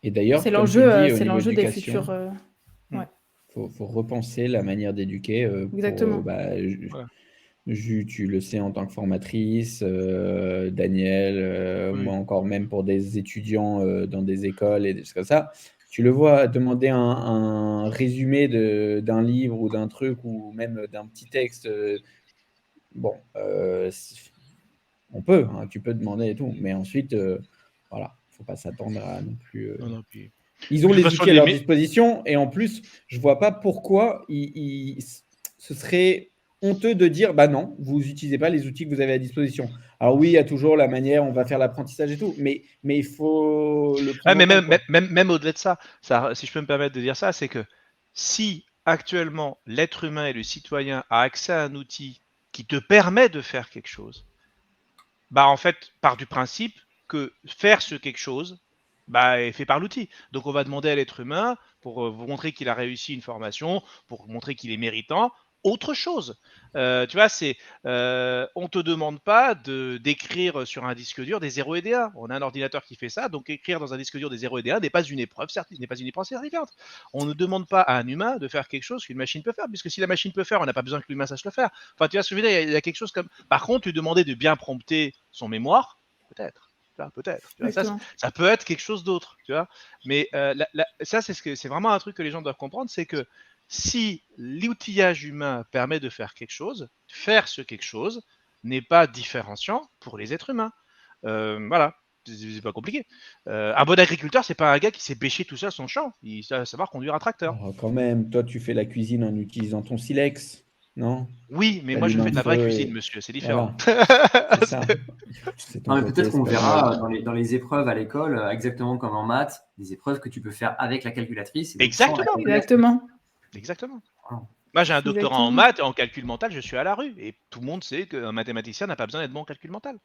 Et d'ailleurs, C'est comme tu l'enjeu, dis, au c'est niveau l'enjeu des éducation, futurs. Ouais, faut repenser la manière d'éduquer. exactement. Voilà. Tu le sais en tant que formatrice, Daniel, Oui. moi encore même pour des étudiants dans des écoles et des choses comme ça. Tu le vois demander un résumé d'un livre ou d'un truc ou même d'un petit texte. On peut, hein, tu peux demander et tout, mais ensuite, voilà, faut pas s'attendre à non plus. Non, puis... Ils ont De toute les façon, outils à leur disposition et en plus, je vois pas pourquoi ce serait honteux de dire bah non, vous n'utilisez pas les outils que vous avez à disposition. Alors oui, il y a toujours la manière, on va faire l'apprentissage et tout, mais il faut le prendre mais en compte. même au-delà de ça, si je peux me permettre de dire ça, c'est que si actuellement l'être humain et le citoyen a accès à un outil qui te permet de faire quelque chose, en fait, part du principe que faire ce quelque chose est fait par l'outil. Donc on va demander à l'être humain, pour vous montrer qu'il a réussi une formation, pour montrer qu'il est méritant, autre chose. Tu vois, on te demande pas d'écrire sur un disque dur des 0 et des 1. On a un ordinateur qui fait ça, donc écrire dans un disque dur des 0 et des 1 n'est pas une épreuve certifiante. On ne demande pas à un humain de faire quelque chose qu'une machine peut faire, puisque si la machine peut faire, on n'a pas besoin que l'humain sache le faire. Enfin, tu vois ce que je veux dire, il y a quelque chose comme... Par contre, lui demander de bien prompter son mémoire, peut-être. Peut-être. Ça peut être quelque chose d'autre, tu vois. Mais ça, c'est vraiment un truc que les gens doivent comprendre, c'est que si l'outillage humain permet de faire quelque chose, faire ce quelque chose n'est pas différenciant pour les êtres humains. Voilà. C'est pas compliqué. Un bon agriculteur, c'est pas un gars qui s'est bêché tout seul son champ. Il doit savoir conduire un tracteur. Alors, quand même, toi, tu fais la cuisine en utilisant ton silex, non? Oui, mais moi je fais de la vraie cuisine, monsieur, c'est différent. Voilà. C'est ça. Peut-être qu'on verra dans les épreuves à l'école, exactement comme en maths, des épreuves que tu peux faire avec la calculatrice. Et Exactement. Voilà. Moi, j'ai un doctorat en maths et en calcul mental, je suis à la rue. Et tout le monde sait qu'un mathématicien n'a pas besoin d'être bon en calcul mental.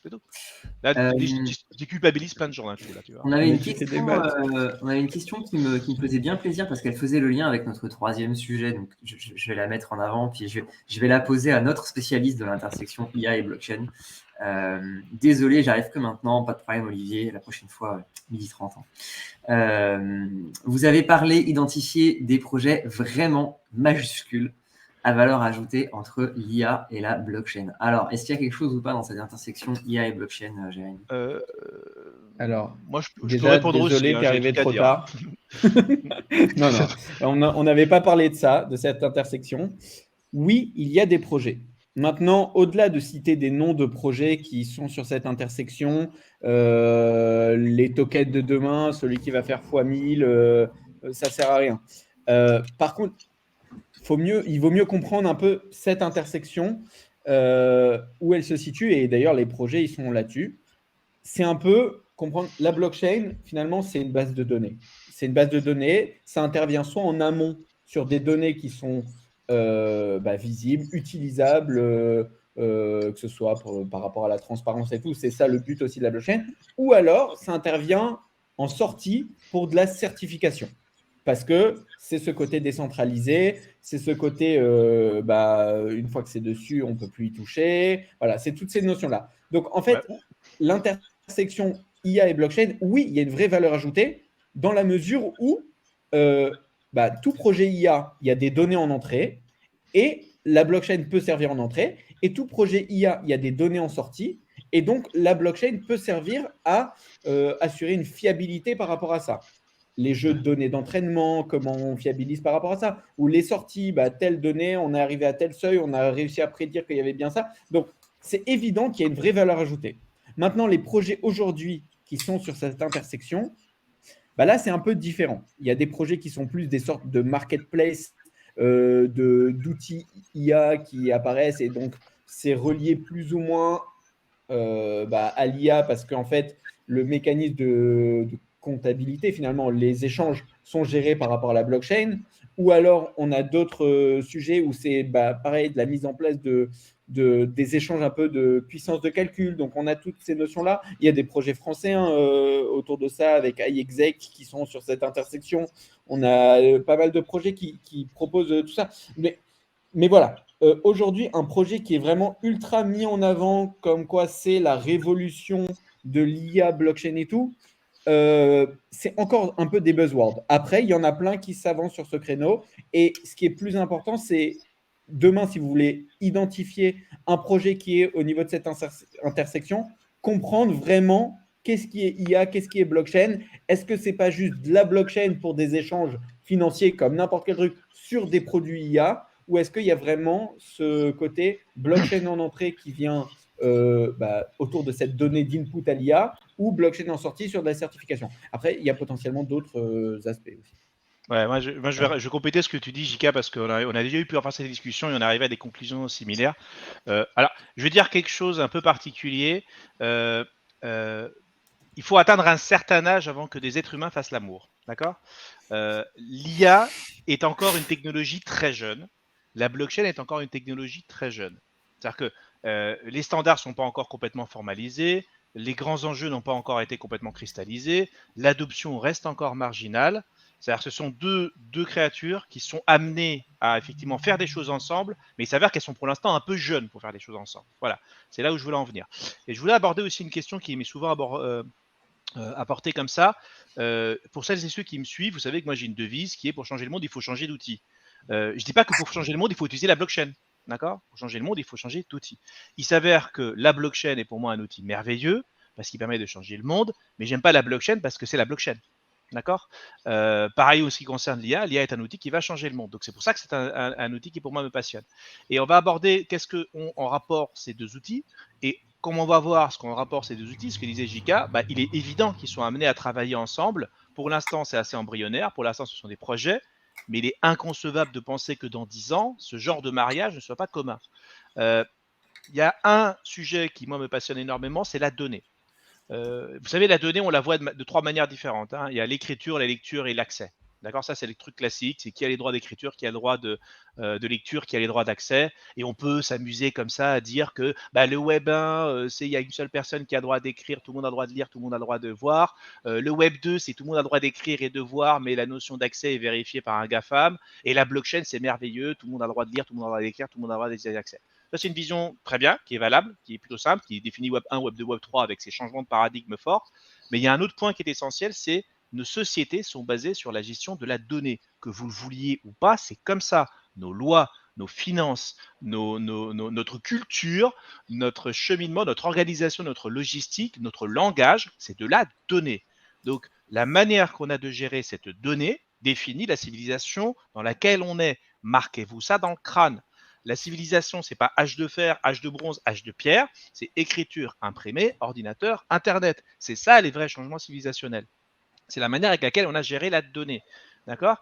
C'est tout. Là, tu culpabilises plein de gens d'un coup, là, tu vois. On avait une question qui me faisait bien plaisir parce qu'elle faisait le lien avec notre troisième sujet. Donc, je vais la mettre en avant, puis je vais la poser à notre spécialiste de l'intersection IA et blockchain. Désolé, j'arrive que maintenant. Pas de problème, Olivier. La prochaine fois, 12h30. Vous avez identifié des projets vraiment majuscules à valeur ajoutée entre l'IA et la blockchain. Alors, est-ce qu'il y a quelque chose ou pas dans cette intersection IA et blockchain, Jérémy? Alors, moi, je peux déjà, répondre désolé, aussi. t'es arrivé trop tard. Non, on n'avait pas parlé de ça, de cette intersection. Oui, il y a des projets. Maintenant, au-delà de citer des noms de projets qui sont sur cette intersection, les tokens de demain, celui qui va faire x1000, ça ne sert à rien. Par contre, il vaut mieux comprendre un peu cette intersection où elle se situe. Et d'ailleurs, les projets, ils sont là-dessus. C'est un peu comprendre la blockchain, finalement, c'est une base de données. C'est une base de données. Ça intervient soit en amont sur des données qui sont visibles, utilisables, que ce soit par rapport à la transparence et tout. C'est ça le but aussi de la blockchain. Ou alors, ça intervient en sortie pour de la certification. Parce que c'est ce côté décentralisé, c'est ce côté, une fois que c'est dessus, on ne peut plus y toucher. Voilà, c'est toutes ces notions-là. Donc, en fait, l'intersection IA et blockchain, oui, il y a une vraie valeur ajoutée dans la mesure où tout projet IA, il y a des données en entrée et la blockchain peut servir en entrée. Et tout projet IA, il y a des données en sortie. Et donc, la blockchain peut servir à assurer une fiabilité par rapport à ça. Les jeux de données d'entraînement, comment on fiabilise par rapport à ça, ou les sorties, telle donnée, on est arrivé à tel seuil, on a réussi à prédire qu'il y avait bien ça. Donc, c'est évident qu'il y a une vraie valeur ajoutée. Maintenant, les projets aujourd'hui qui sont sur cette intersection, là, c'est un peu différent. Il y a des projets qui sont plus des sortes de marketplace, d'outils IA qui apparaissent, et donc c'est relié plus ou moins à l'IA parce qu'en fait, le mécanisme de comptabilité, finalement, les échanges sont gérés par rapport à la blockchain. Ou alors, on a d'autres sujets où c'est pareil, de la mise en place des échanges un peu de puissance de calcul. Donc, on a toutes ces notions-là. Il y a des projets français autour de ça avec iExec qui sont sur cette intersection. On a pas mal de projets qui proposent tout ça. Mais voilà, aujourd'hui, un projet qui est vraiment ultra mis en avant, comme quoi c'est la révolution de l'IA, blockchain et tout, c'est encore un peu des buzzwords. Après, il y en a plein qui s'avancent sur ce créneau. Et ce qui est plus important, c'est demain, si vous voulez identifier un projet qui est au niveau de cette intersection, comprendre vraiment qu'est-ce qui est IA, qu'est-ce qui est blockchain. Est-ce que ce n'est pas juste de la blockchain pour des échanges financiers comme n'importe quel truc sur des produits IA, ou est-ce qu'il y a vraiment ce côté blockchain en entrée qui vient autour de cette donnée d'input à l'IA, ou blockchain en sortie sur de la certification. Après, il y a potentiellement d'autres aspects aussi. Ouais, moi je vais compléter ce que tu dis, Jika, parce qu'on a déjà eu plusieurs fois cette discussion et on est arrivé à des conclusions similaires. Alors, je vais dire quelque chose un peu particulier. Il faut atteindre un certain âge avant que des êtres humains fassent l'amour. D'accord ? L'IA est encore une technologie très jeune. La blockchain est encore une technologie très jeune. C'est-à-dire que les standards ne sont pas encore complètement formalisés, les grands enjeux n'ont pas encore été complètement cristallisés, l'adoption reste encore marginale. C'est-à-dire que ce sont deux créatures qui sont amenées à effectivement faire des choses ensemble, mais il s'avère qu'elles sont pour l'instant un peu jeunes pour faire des choses ensemble. Voilà, c'est là où je voulais en venir. Et je voulais aborder aussi une question qui m'est souvent apportée comme ça. Pour celles et ceux qui me suivent, vous savez que moi j'ai une devise qui est pour changer le monde, il faut changer d'outil. Je ne dis pas que pour changer le monde, il faut utiliser la blockchain. D'accord ? Pour changer le monde, il faut changer d'outil. Il s'avère que la blockchain est pour moi un outil merveilleux parce qu'il permet de changer le monde, mais j'aime pas la blockchain parce que c'est la blockchain. D'accord ? Pareil en ce qui concerne l'IA. L'IA est un outil qui va changer le monde. Donc c'est pour ça que c'est un outil qui pour moi me passionne. Et on va aborder qu'est-ce qu'ont en rapport ces deux outils et comment on va voir ce qu'ont en rapport ces deux outils. Ce que disait Jika, il est évident qu'ils sont amenés à travailler ensemble. Pour l'instant, c'est assez embryonnaire. Pour l'instant, ce sont des projets. Mais il est inconcevable de penser que dans 10 ans, ce genre de mariage ne soit pas commun. Il y a un sujet qui, moi, me passionne énormément, c'est la donnée. Vous savez, la donnée, on la voit de trois manières différentes. Hein. Il y a l'écriture, la lecture et l'accès. D'accord ? Ça, c'est les trucs classiques. C'est qui a les droits d'écriture, qui a le droit de lecture, qui a les droits d'accès. Et on peut s'amuser comme ça à dire que le Web 1, il y a une seule personne qui a le droit d'écrire, tout le monde a le droit de lire, tout le monde a le droit de voir. Le Web 2, c'est tout le monde a le droit d'écrire et de voir, mais la notion d'accès est vérifiée par un GAFAM. Et la blockchain, c'est merveilleux. Tout le monde a le droit de lire, tout le monde a le droit d'écrire, tout le monde a le droit d'accès. Ça, c'est une vision très bien, qui est valable, qui est plutôt simple, qui définit Web 1, Web 2, Web 3 avec ces changements de paradigme forts. Mais il y a un autre point qui est essentiel, c'est nos sociétés sont basées sur la gestion de la donnée. Que vous le vouliez ou pas, c'est comme ça. Nos lois, nos finances, notre culture, notre cheminement, notre organisation, notre logistique, notre langage, c'est de la donnée. Donc, la manière qu'on a de gérer cette donnée définit la civilisation dans laquelle on est. Marquez-vous ça dans le crâne. La civilisation, ce n'est pas âge de fer, âge de bronze, âge de pierre, c'est écriture, imprimée, ordinateur, Internet. C'est ça les vrais changements civilisationnels. C'est la manière avec laquelle on a géré la donnée. D'accord.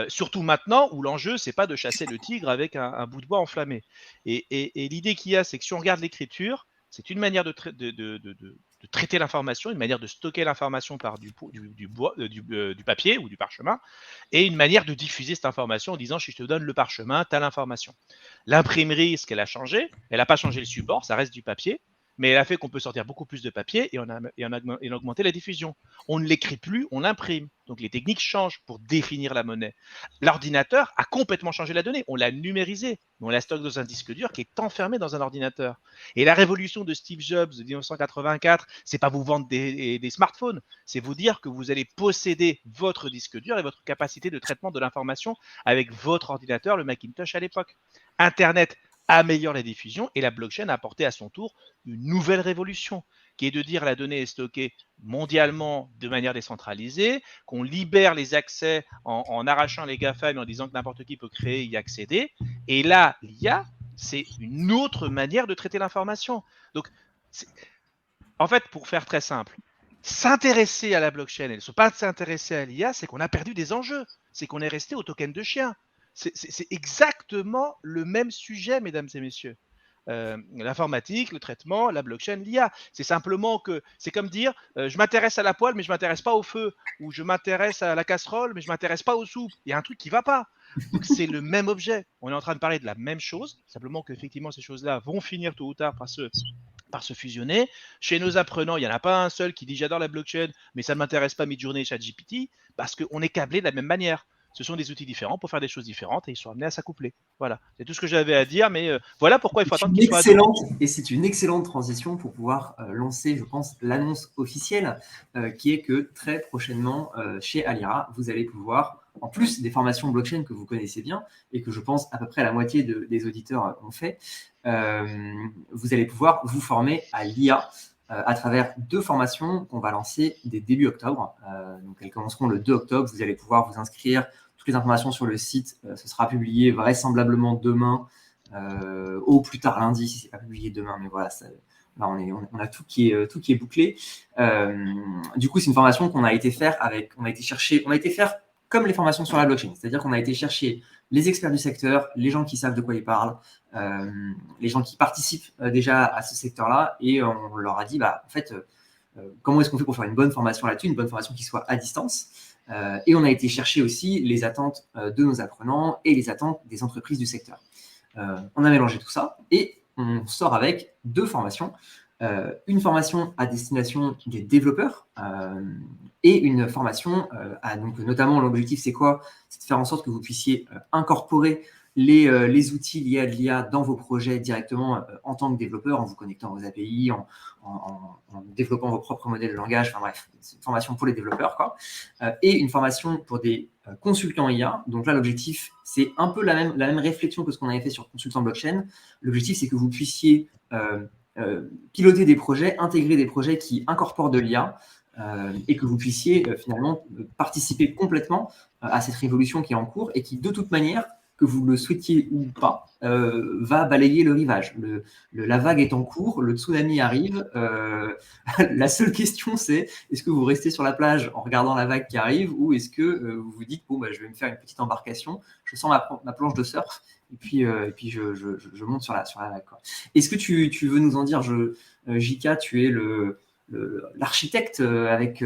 Surtout maintenant où l'enjeu, c'est pas de chasser le tigre avec un bout de bois enflammé. Et l'idée qu'il y a, c'est que si on regarde l'écriture, c'est une manière de traiter l'information, une manière de stocker l'information par du papier ou du parchemin, et une manière de diffuser cette information en disant si je te donne le parchemin, tu as l'information. L'imprimerie, ce qu'elle a changé, elle n'a pas changé le support, ça reste du papier, mais elle a fait qu'on peut sortir beaucoup plus de papier et on a augmenté la diffusion. On ne l'écrit plus, on l'imprime. Donc les techniques changent pour définir la monnaie. L'ordinateur a complètement changé la donnée. On l'a numérisé, mais on la stocke dans un disque dur qui est enfermé dans un ordinateur. Et la révolution de Steve Jobs de 1984, c'est pas vous vendre des smartphones, c'est vous dire que vous allez posséder votre disque dur et votre capacité de traitement de l'information avec votre ordinateur, le Macintosh à l'époque. Internet améliore la diffusion et la blockchain a apporté à son tour une nouvelle révolution qui est de dire la donnée est stockée mondialement de manière décentralisée, qu'on libère les accès en arrachant les GAFAM et en disant que n'importe qui peut créer et y accéder. Et là, l'IA, c'est une autre manière de traiter l'information. Donc, en fait, pour faire très simple, s'intéresser à la blockchain et ne pas s'intéresser à l'IA, c'est qu'on a perdu des enjeux. C'est qu'on est resté au token de chien. C'est exactement le même sujet, mesdames et messieurs. L'informatique, le traitement, la blockchain, l'IA. C'est simplement que c'est comme dire je m'intéresse à la poêle, mais je ne m'intéresse pas au feu. Ou je m'intéresse à la casserole, mais je ne m'intéresse pas aux soupes. Il y a un truc qui ne va pas. Donc c'est le même objet. On est en train de parler de la même chose, simplement qu'effectivement, ces choses-là vont finir tôt ou tard par se fusionner. Chez nos apprenants, il n'y en a pas un seul qui dit j'adore la blockchain, mais ça ne m'intéresse pas Midjourney et ChatGPT, parce qu'on est câblés de la même manière. Ce sont des outils différents pour faire des choses différentes et ils sont amenés à s'accoupler. Voilà, c'est tout ce que j'avais à dire, mais voilà pourquoi il faut attendre qu'ils soient excellente. Et c'est une excellente transition pour pouvoir lancer, je pense, l'annonce officielle qui est que très prochainement, chez Alira, vous allez pouvoir, en plus des formations blockchain que vous connaissez bien et que je pense à peu près la moitié des auditeurs ont fait, vous allez pouvoir vous former à l'IA à travers 2 formations qu'on va lancer dès début octobre. Donc elles commenceront le 2 octobre. Vous allez pouvoir vous inscrire. Toutes les informations sur le site, ce sera publié vraisemblablement demain, au plus tard lundi, si ce n'est pas publié demain. Mais voilà, là, on a tout qui est bouclé. Du coup, c'est une formation qu'on a été faire on a été faire comme les formations sur la blockchain. C'est-à-dire qu'on a été chercher les experts du secteur, les gens qui savent de quoi ils parlent, les gens qui participent déjà à ce secteur-là, et on leur a dit, en fait, comment est-ce qu'on fait pour faire une bonne formation là-dessus, une bonne formation qui soit à distance. Et on a été chercher aussi les attentes de nos apprenants et les attentes des entreprises du secteur. On a mélangé tout ça et on sort avec 2 formations. Une formation à destination des développeurs et une formation donc notamment l'objectif c'est quoi? C'est de faire en sorte que vous puissiez incorporer les outils liés à l'IA dans vos projets directement en tant que développeur, en vous connectant aux API, en développant vos propres modèles de langage. Enfin bref, c'est une formation pour les développeurs, quoi. Et une formation pour des consultants IA. Donc là, l'objectif, c'est un peu la même réflexion que ce qu'on avait fait sur consultant blockchain. L'objectif, c'est que vous puissiez piloter des projets, intégrer des projets qui incorporent de l'IA et que vous puissiez finalement participer complètement à cette révolution qui est en cours et qui, de toute manière, que vous le souhaitiez ou pas, va balayer le rivage. La vague est en cours, le tsunami arrive. La seule question, c'est est-ce que vous restez sur la plage en regardant la vague qui arrive ou est-ce que vous vous dites je vais me faire une petite embarcation, je sens ma planche de surf et puis je monte sur la vague, quoi. Est-ce que tu veux nous en dire, Jika, tu es l'architecte avec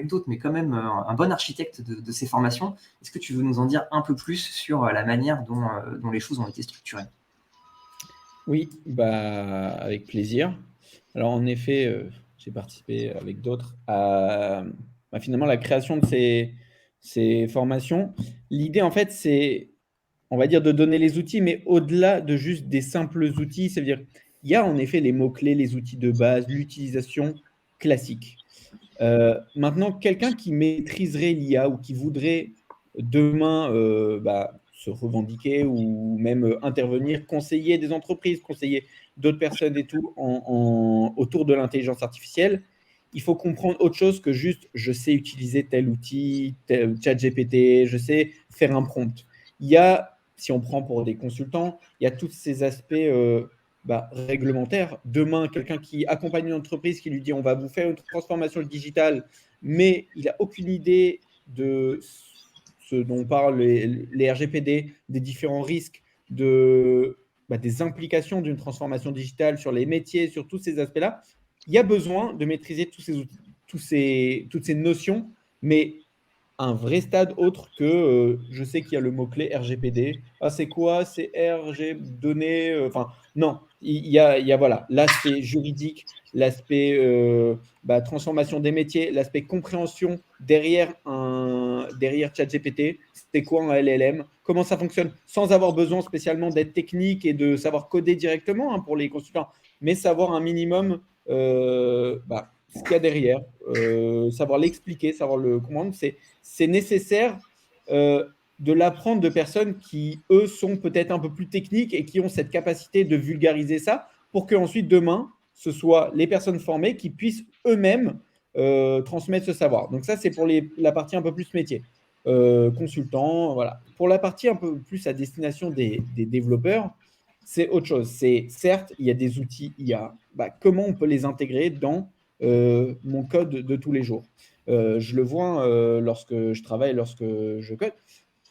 d'autres, mais quand même un bon architecte de ces formations. Est-ce que tu veux nous en dire un peu plus sur la manière dont les choses ont été structurées? Oui, avec plaisir. Alors en effet, j'ai participé avec d'autres à finalement la création de ces formations. L'idée en fait, c'est, on va dire, de donner les outils, mais au-delà de juste des simples outils, c'est-à-dire il y a en effet les mots-clés, les outils de base, l'utilisation classique. Maintenant, quelqu'un qui maîtriserait l'IA ou qui voudrait demain se revendiquer ou même intervenir, conseiller des entreprises, conseiller d'autres personnes et tout autour de l'intelligence artificielle, il faut comprendre autre chose que juste je sais utiliser tel outil, tel ChatGPT, je sais faire un prompt. Il y a, si on prend pour des consultants, il y a tous ces aspects réglementaire. Demain, quelqu'un qui accompagne une entreprise qui lui dit on va vous faire une transformation digitale, mais il n'a aucune idée de ce dont parlent les RGPD, des différents risques, des implications d'une transformation digitale sur les métiers, sur tous ces aspects-là, il y a besoin de maîtriser tous ces outils, toutes ces notions, mais un vrai stade autre que je sais qu'il y a le mot-clé RGPD. Ah, c'est quoi? C'est RG données. Enfin, non, il y a voilà, l'aspect juridique, l'aspect transformation des métiers, l'aspect compréhension derrière ChatGPT. C'est quoi un LLM? Comment ça fonctionne? Sans avoir besoin spécialement d'être technique et de savoir coder directement pour les consultants, mais savoir un minimum ce qu'il y a derrière, savoir l'expliquer, savoir le comprendre. C'est nécessaire de l'apprendre de personnes qui, eux, sont peut-être un peu plus techniques et qui ont cette capacité de vulgariser ça pour qu'ensuite, demain, ce soit les personnes formées qui puissent eux-mêmes transmettre ce savoir. Donc ça, c'est pour la partie un peu plus métier. Consultant, voilà. Pour la partie un peu plus à destination des développeurs, c'est autre chose. C'est certes, il y a des outils IA. Comment on peut les intégrer dans mon code de tous les jours? Je le vois lorsque je travaille, lorsque je code.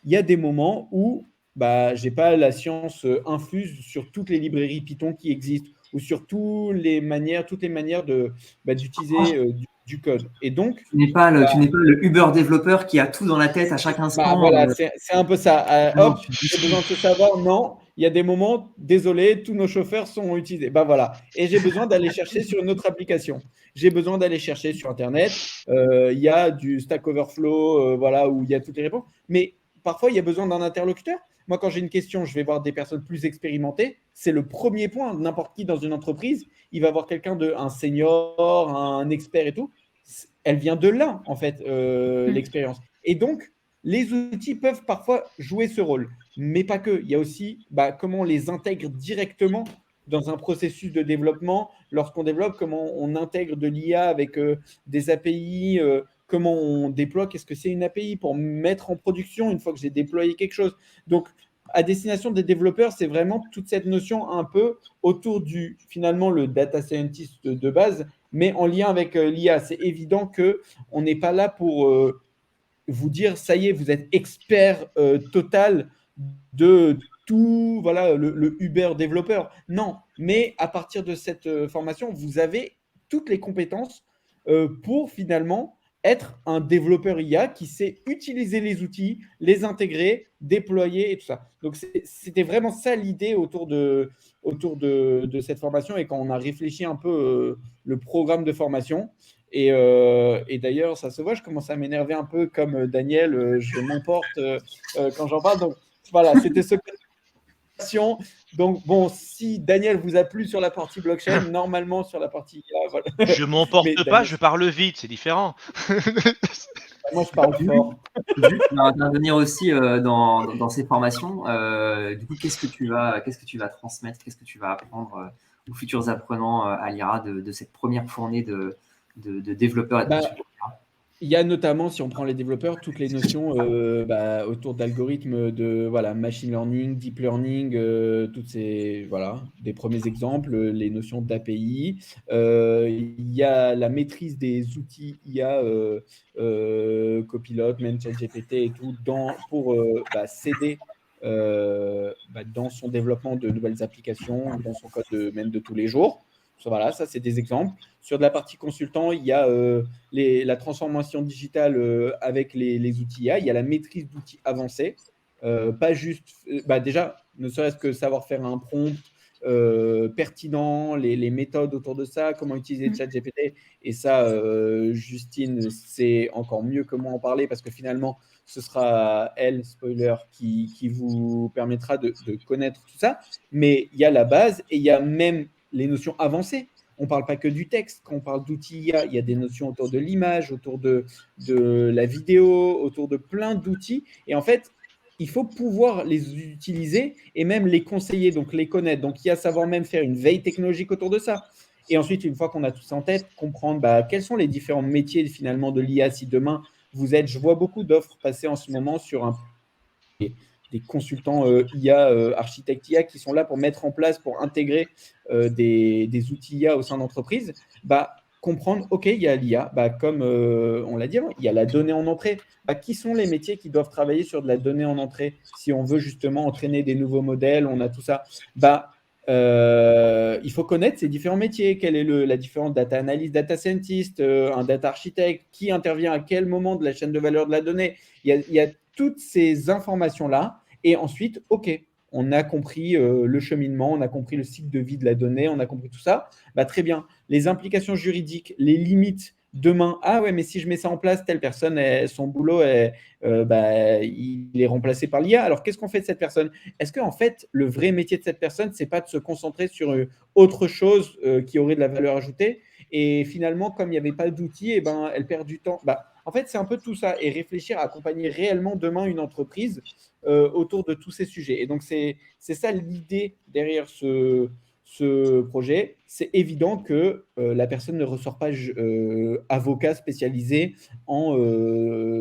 Il y a des moments où je n'ai pas la science infuse sur toutes les librairies Python qui existent ou sur toutes les manières d'utiliser du code. Et donc, tu n'es pas le Uber développeur qui a tout dans la tête à chaque instant. Voilà, c'est un peu ça. Hop, j'ai besoin de ce savoir. Non, il y a des moments, désolé, tous nos chauffeurs sont utilisés. Voilà. Et j'ai besoin d'aller chercher sur une autre application. J'ai besoin d'aller chercher sur Internet. Il y a du Stack Overflow, où il y a toutes les réponses. Mais parfois, il y a besoin d'un interlocuteur. Moi, quand j'ai une question, je vais voir des personnes plus expérimentées. C'est le premier point. N'importe qui dans une entreprise, il va voir quelqu'un un senior, un expert et tout. Elle vient de là, en fait, l'expérience. Et donc, les outils peuvent parfois jouer ce rôle, mais pas que. Il y a aussi comment on les intègre directement dans un processus de développement. Lorsqu'on développe, comment on intègre de l'IA avec des API, comment on déploie, qu'est-ce que c'est une API pour mettre en production une fois que j'ai déployé quelque chose. Donc, à destination des développeurs, c'est vraiment toute cette notion un peu autour finalement, le data scientist de base, mais en lien avec l'IA. C'est évident qu'on n'est pas là pour vous dire, ça y est, vous êtes expert total de tout, le Uber développeur. Non, mais à partir de cette formation, vous avez toutes les compétences pour finalement être un développeur IA qui sait utiliser les outils, les intégrer, déployer et tout ça. Donc, c'était vraiment ça l'idée autour de cette formation. Et quand on a réfléchi un peu le programme de formation, et d'ailleurs, ça se voit, je commence à m'énerver un peu comme Daniel, je m'emporte quand j'en parle. Donc, voilà, c'était ce donc, bon, si Daniel vous a plu sur la partie blockchain, normalement sur la partie IA, voilà. Je m'emporte pas, je parle vite, c'est différent. Moi, je parle fort. Juste pour intervenir aussi dans ces formations, du coup, qu'est-ce que tu vas transmettre, qu'est-ce que tu vas apprendre aux futurs apprenants à l'IRA de cette première fournée de développeurs et de consultants? Il y a notamment, si on prend les développeurs, toutes les notions autour d'algorithmes de machine learning, deep learning, toutes ces des premiers exemples, les notions d'API. Il y a la maîtrise des outils IA, Copilot, même ChatGPT et tout, pour s'aider dans son développement de nouvelles applications, dans son code même de tous les jours. Voilà, ça, c'est des exemples. Sur de la partie consultant, il y a la transformation digitale avec les outils IA. Il y a la maîtrise d'outils avancés. Pas juste, déjà, ne serait-ce que savoir faire un prompt pertinent, les méthodes autour de ça, comment utiliser ChatGPT. Et ça, Justine, c'est encore mieux que moi en parler parce que finalement, ce sera elle, spoiler, qui vous permettra de connaître tout ça. Mais il y a la base et il y a même les notions avancées. On ne parle pas que du texte. Quand on parle d'outils IA, il y a des notions autour de l'image, autour de la vidéo, autour de plein d'outils. Et en fait, il faut pouvoir les utiliser et même les conseiller, donc les connaître. Donc, il y a savoir même faire une veille technologique autour de ça. Et ensuite, une fois qu'on a tout ça en tête, comprendre quels sont les différents métiers finalement de l'IA. Si demain, vous êtes… Je vois beaucoup d'offres passer en ce moment sur des consultants IA, architectes IA qui sont là pour mettre en place, pour intégrer des outils IA au sein d'entreprises. comprendre, OK, il y a l'IA, comme on l'a dit, il y a la donnée en entrée. Qui sont les métiers qui doivent travailler sur de la donnée en entrée si on veut justement entraîner des nouveaux modèles, on a tout ça. Il faut connaître ces différents métiers. Quelle est la différence data analyst, data scientist, un data architecte, qui intervient à quel moment de la chaîne de valeur de la donnée. Il y a toutes ces informations-là. Et ensuite, OK, on a compris le cheminement, on a compris le cycle de vie de la donnée, on a compris tout ça. Très bien. Les implications juridiques, les limites. Demain, mais si je mets ça en place, telle personne, son boulot, il est remplacé par l'IA. Alors, qu'est-ce qu'on fait de cette personne? Est-ce qu'en fait, le vrai métier de cette personne, c'est pas de se concentrer sur autre chose qui aurait de la valeur ajoutée? Et finalement, comme il n'y avait pas d'outils, elle perd du temps. En fait, c'est un peu tout ça. Et réfléchir à accompagner réellement demain une entreprise autour de tous ces sujets. Et donc, c'est ça l'idée derrière ce projet. C'est évident que la personne ne ressort pas avocat spécialisé en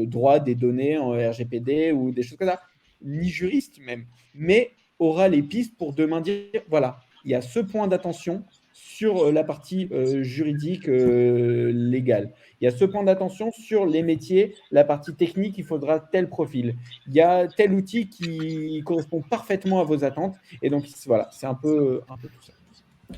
droit des données, en RGPD ou des choses comme ça, ni juriste même, mais aura les pistes pour demain dire, voilà, il y a ce point d'attention sur la partie juridique légale. Il y a ce point d'attention sur les métiers, la partie technique, il faudra tel profil. Il y a tel outil qui correspond parfaitement à vos attentes. Et donc, voilà, c'est un peu tout ça.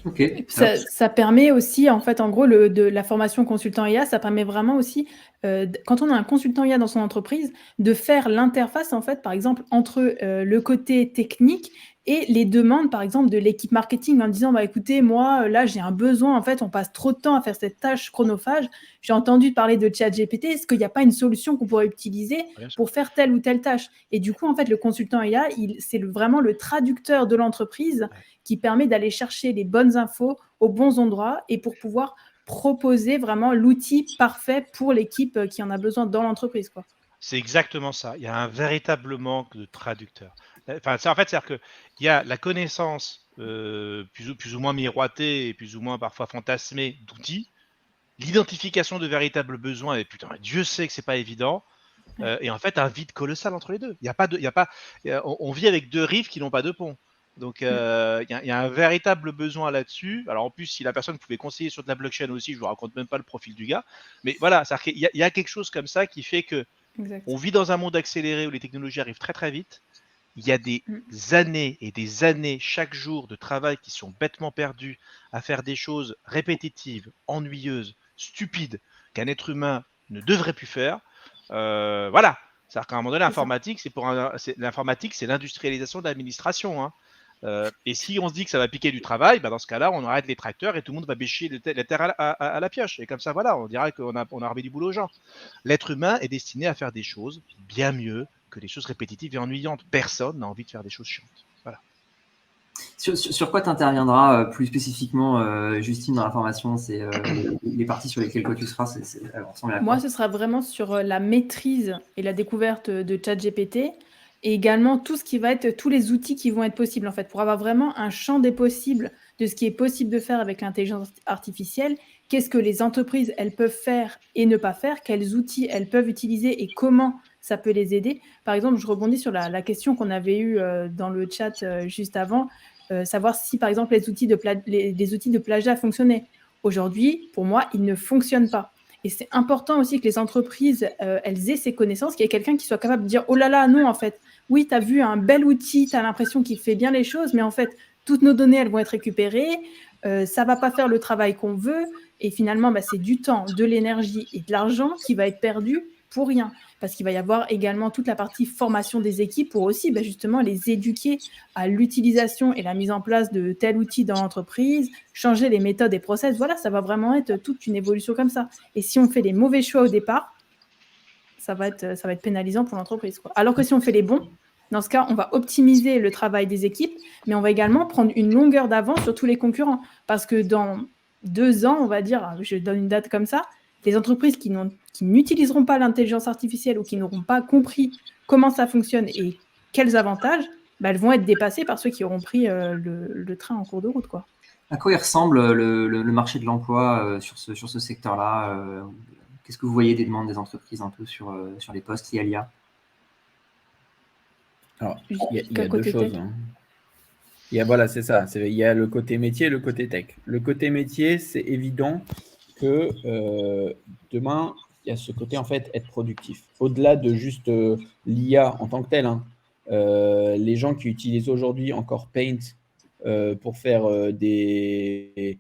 Ok. Ça permet aussi, en fait, en gros, de la formation consultant IA, ça permet vraiment aussi, quand on a un consultant IA dans son entreprise, de faire l'interface, en fait, par exemple, entre le côté technique et les demandes, par exemple, de l'équipe marketing en disant, écoutez, moi, là, j'ai un besoin, en fait, on passe trop de temps à faire cette tâche chronophage. J'ai entendu parler de ChatGPT. Est-ce qu'il n'y a pas une solution qu'on pourrait utiliser pour faire telle ou telle tâche? Et du coup, en fait, le consultant IA, c'est vraiment le traducteur de l'entreprise qui permet d'aller chercher les bonnes infos aux bons endroits et pour pouvoir proposer vraiment l'outil parfait pour l'équipe qui en a besoin dans l'entreprise, quoi. C'est exactement ça. Il y a un véritable manque de traducteurs. Enfin, c'est-à-dire qu'il y a la connaissance plus ou moins miroitée et plus ou moins parfois fantasmée d'outils, l'identification de véritables besoins, et putain, Dieu sait que c'est pas évident, et en fait un vide colossal entre les deux. On vit avec deux rives qui n'ont pas de pont. Donc, il y a un véritable besoin là-dessus. Alors, en plus, si la personne pouvait conseiller sur de la blockchain aussi, je ne vous raconte même pas le profil du gars. Mais voilà, c'est-à-dire qu'il y a quelque chose comme ça qui fait que on vit dans un monde accéléré où les technologies arrivent très très vite. Il y a des années et des années chaque jour de travail qui sont bêtement perdus à faire des choses répétitives, ennuyeuses, stupides, qu'un être humain ne devrait plus faire. Voilà. C'est-à-dire qu'à un moment donné, l'informatique, c'est l'industrialisation de l'administration. Hein. Et si on se dit que ça va piquer du travail, dans ce cas-là, on arrête les tracteurs et tout le monde va bêcher la terre à la pioche. Et comme ça, voilà, on dirait qu'on a remis du boulot aux gens. L'être humain est destiné à faire des choses bien mieux que des choses répétitives et ennuyantes. Personne n'a envie de faire des choses chiantes. Voilà. Sur quoi tu interviendras plus spécifiquement, Justine, dans la formation? C'est les parties sur lesquelles tu seras. Moi, ce sera vraiment sur la maîtrise et la découverte de ChatGPT. Et également tout ce qui va être tous les outils qui vont être possibles, en fait, pour avoir vraiment un champ des possibles de ce qui est possible de faire avec l'intelligence artificielle. Qu'est-ce que les entreprises, elles peuvent faire et ne pas faire? Quels outils elles peuvent utiliser et comment ça peut les aider? Par exemple, je rebondis sur la question qu'on avait eue dans le chat juste avant, savoir si, par exemple, les outils de plagiat fonctionnaient. Aujourd'hui, pour moi, ils ne fonctionnent pas. Et c'est important aussi que les entreprises, elles aient ces connaissances, qu'il y ait quelqu'un qui soit capable de dire « Oh là là, non, en fait, oui, tu as vu un bel outil, tu as l'impression qu'il fait bien les choses, mais en fait, toutes nos données, elles vont être récupérées, ça ne va pas faire le travail qu'on veut, et finalement, c'est du temps, de l'énergie et de l'argent qui va être perdu pour rien. » Parce qu'il va y avoir également toute la partie formation des équipes pour aussi justement les éduquer à l'utilisation et la mise en place de tel outil dans l'entreprise, changer les méthodes et process. Voilà, ça va vraiment être toute une évolution comme ça. Et si on fait les mauvais choix au départ, ça va être pénalisant pour l'entreprise, quoi. Alors que si on fait les bons, dans ce cas, on va optimiser le travail des équipes, mais on va également prendre une longueur d'avance sur tous les concurrents. Parce que dans 2 ans, on va dire, je donne une date comme ça, les entreprises qui n'utiliseront pas l'intelligence artificielle ou qui n'auront pas compris comment ça fonctionne et quels avantages, elles vont être dépassées par ceux qui auront pris le train en cours de route, quoi. À quoi il ressemble le marché de l'emploi sur ce secteur-là? Qu'est-ce que vous voyez des demandes des entreprises un peu sur les postes liés à l'IA? Alors, il y a deux choses. Hein. Voilà, c'est ça. Il y a le côté métier et le côté tech. Le côté métier, c'est évident. que demain, il y a ce côté, en fait, être productif. Au-delà de juste l'IA en tant que telle, hein, les gens qui utilisent aujourd'hui encore Paint pour faire des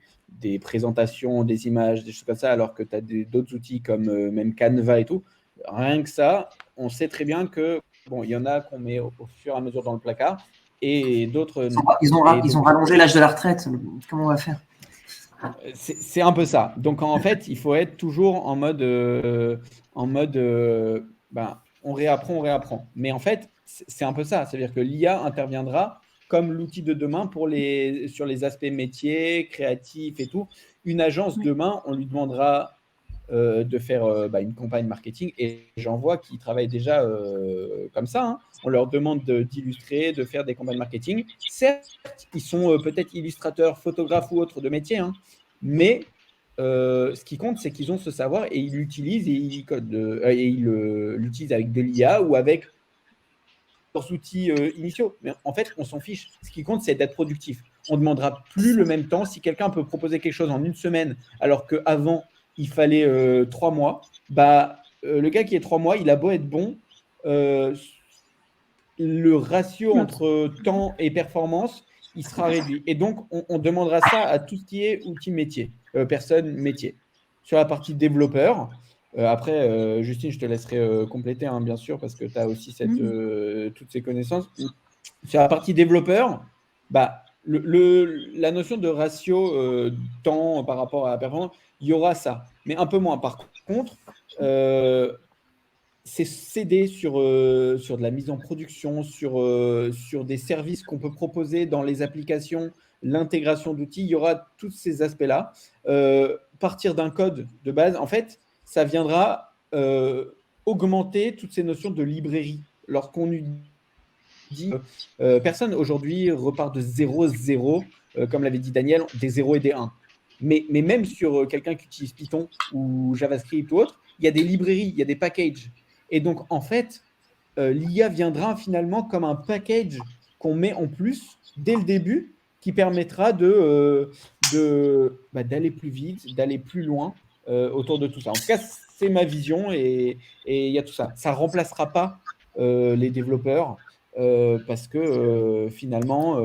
présentations, des images, des choses comme ça, alors que tu as d'autres outils comme même Canva et tout, rien que ça, on sait très bien que, bon, il y en a qu'on met au fur et à mesure dans le placard et d'autres non. Ils ont rallongé l'âge de la retraite. Comment on va faire? C'est un peu ça. Donc, en fait, il faut être toujours en mode on réapprend. Mais en fait, c'est un peu ça. C'est-à-dire que l'IA interviendra comme l'outil de demain sur les aspects métiers, créatifs et tout. Une agence demain, on lui demandera de faire une campagne marketing et j'en vois qui travaillent déjà comme ça. Hein. On leur demande d'illustrer, de faire des campagnes marketing. Certes, ils sont peut-être illustrateurs, photographes ou autres de métier, hein, mais ce qui compte, c'est qu'ils ont ce savoir et ils l'utilisent et ils l'utilisent avec de l'IA ou avec leurs outils initiaux. Mais en fait, on s'en fiche. Ce qui compte, c'est d'être productif. On ne demandera plus le même temps. Si quelqu'un peut proposer quelque chose en une semaine, alors qu'avant, il fallait 3 mois, le gars qui est 3 mois, il a beau être bon, le ratio entre temps et performance, il sera réduit. Et donc, on demandera ça à tout ce qui est outil métier, personne métier. Sur la partie développeur, après, Justine, je te laisserai compléter, hein, bien sûr, parce que tu as aussi toutes ces connaissances. Sur la partie développeur, la notion de ratio temps par rapport à la performance, il y aura ça, mais un peu moins. Par contre, c'est s'aider sur de la mise en production, sur des services qu'on peut proposer dans les applications, l'intégration d'outils, il y aura tous ces aspects-là. Partir d'un code de base, en fait, ça viendra augmenter toutes ces notions de librairie. Lorsqu'on dit personne aujourd'hui repart de 0, comme l'avait dit Daniel, des 0 et des 1. Mais même sur quelqu'un qui utilise Python ou JavaScript ou autre, il y a des librairies, il y a des packages. Et donc, en fait, l'IA viendra finalement comme un package qu'on met en plus dès le début qui permettra d'aller plus vite, d'aller plus loin autour de tout ça. En tout cas, c'est ma vision et il y a tout ça. Ça ne remplacera pas les développeurs parce que finalement,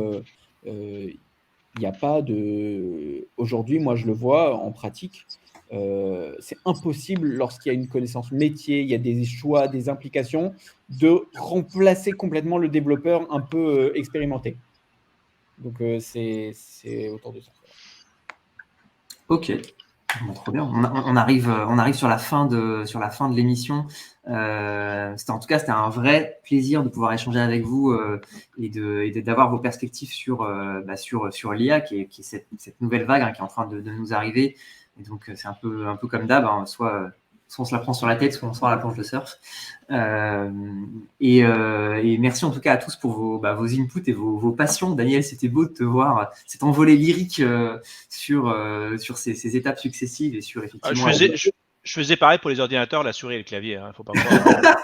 il n'y a pas de… Aujourd'hui, moi, je le vois en pratique. C'est impossible lorsqu'il y a une connaissance métier, il y a des choix, des implications, de remplacer complètement le développeur un peu expérimenté. Donc, c'est autour de ça. Ok, bon, trop bien. On arrive sur la fin de l'émission. En tout cas, c'était un vrai plaisir de pouvoir échanger avec vous et d'avoir vos perspectives sur l'IA, qui est cette nouvelle vague, hein, qui est en train de nous arriver. Et donc, c'est un peu comme d'hab, hein, soit on se la prend sur la tête, soit on sort à la planche de surf. Et merci en tout cas à tous pour vos inputs et vos passions. Daniel, c'était beau de te voir, cet envolé lyrique sur ces étapes successives et sur effectivement… Je faisais pareil pour les ordinateurs, la souris et le clavier. Hein, faut pas croire.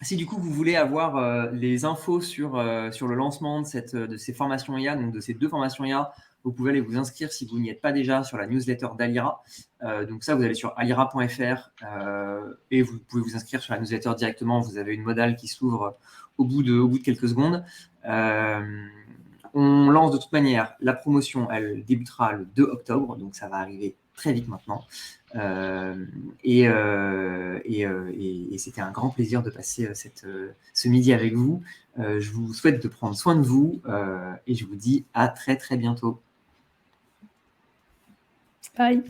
Si du coup vous voulez avoir les infos sur le lancement de ces formations IA, donc de ces 2 formations IA, vous pouvez aller vous inscrire si vous n'y êtes pas déjà sur la newsletter d'Alira. Donc ça, vous allez sur alira.fr et vous pouvez vous inscrire sur la newsletter directement. Vous avez une modale qui s'ouvre au bout de quelques secondes. On lance de toute manière la promotion, elle débutera le 2 octobre, donc ça va arriver très vite maintenant. Et c'était un grand plaisir de passer ce midi avec vous. Je vous souhaite de prendre soin de vous et je vous dis à très très bientôt. Bye.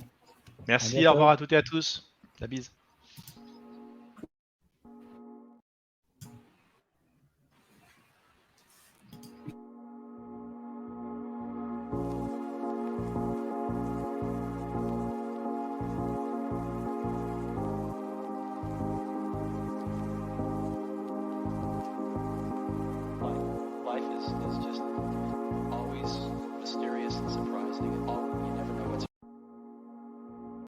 Merci, au revoir à toutes et à tous. La bise. Life is just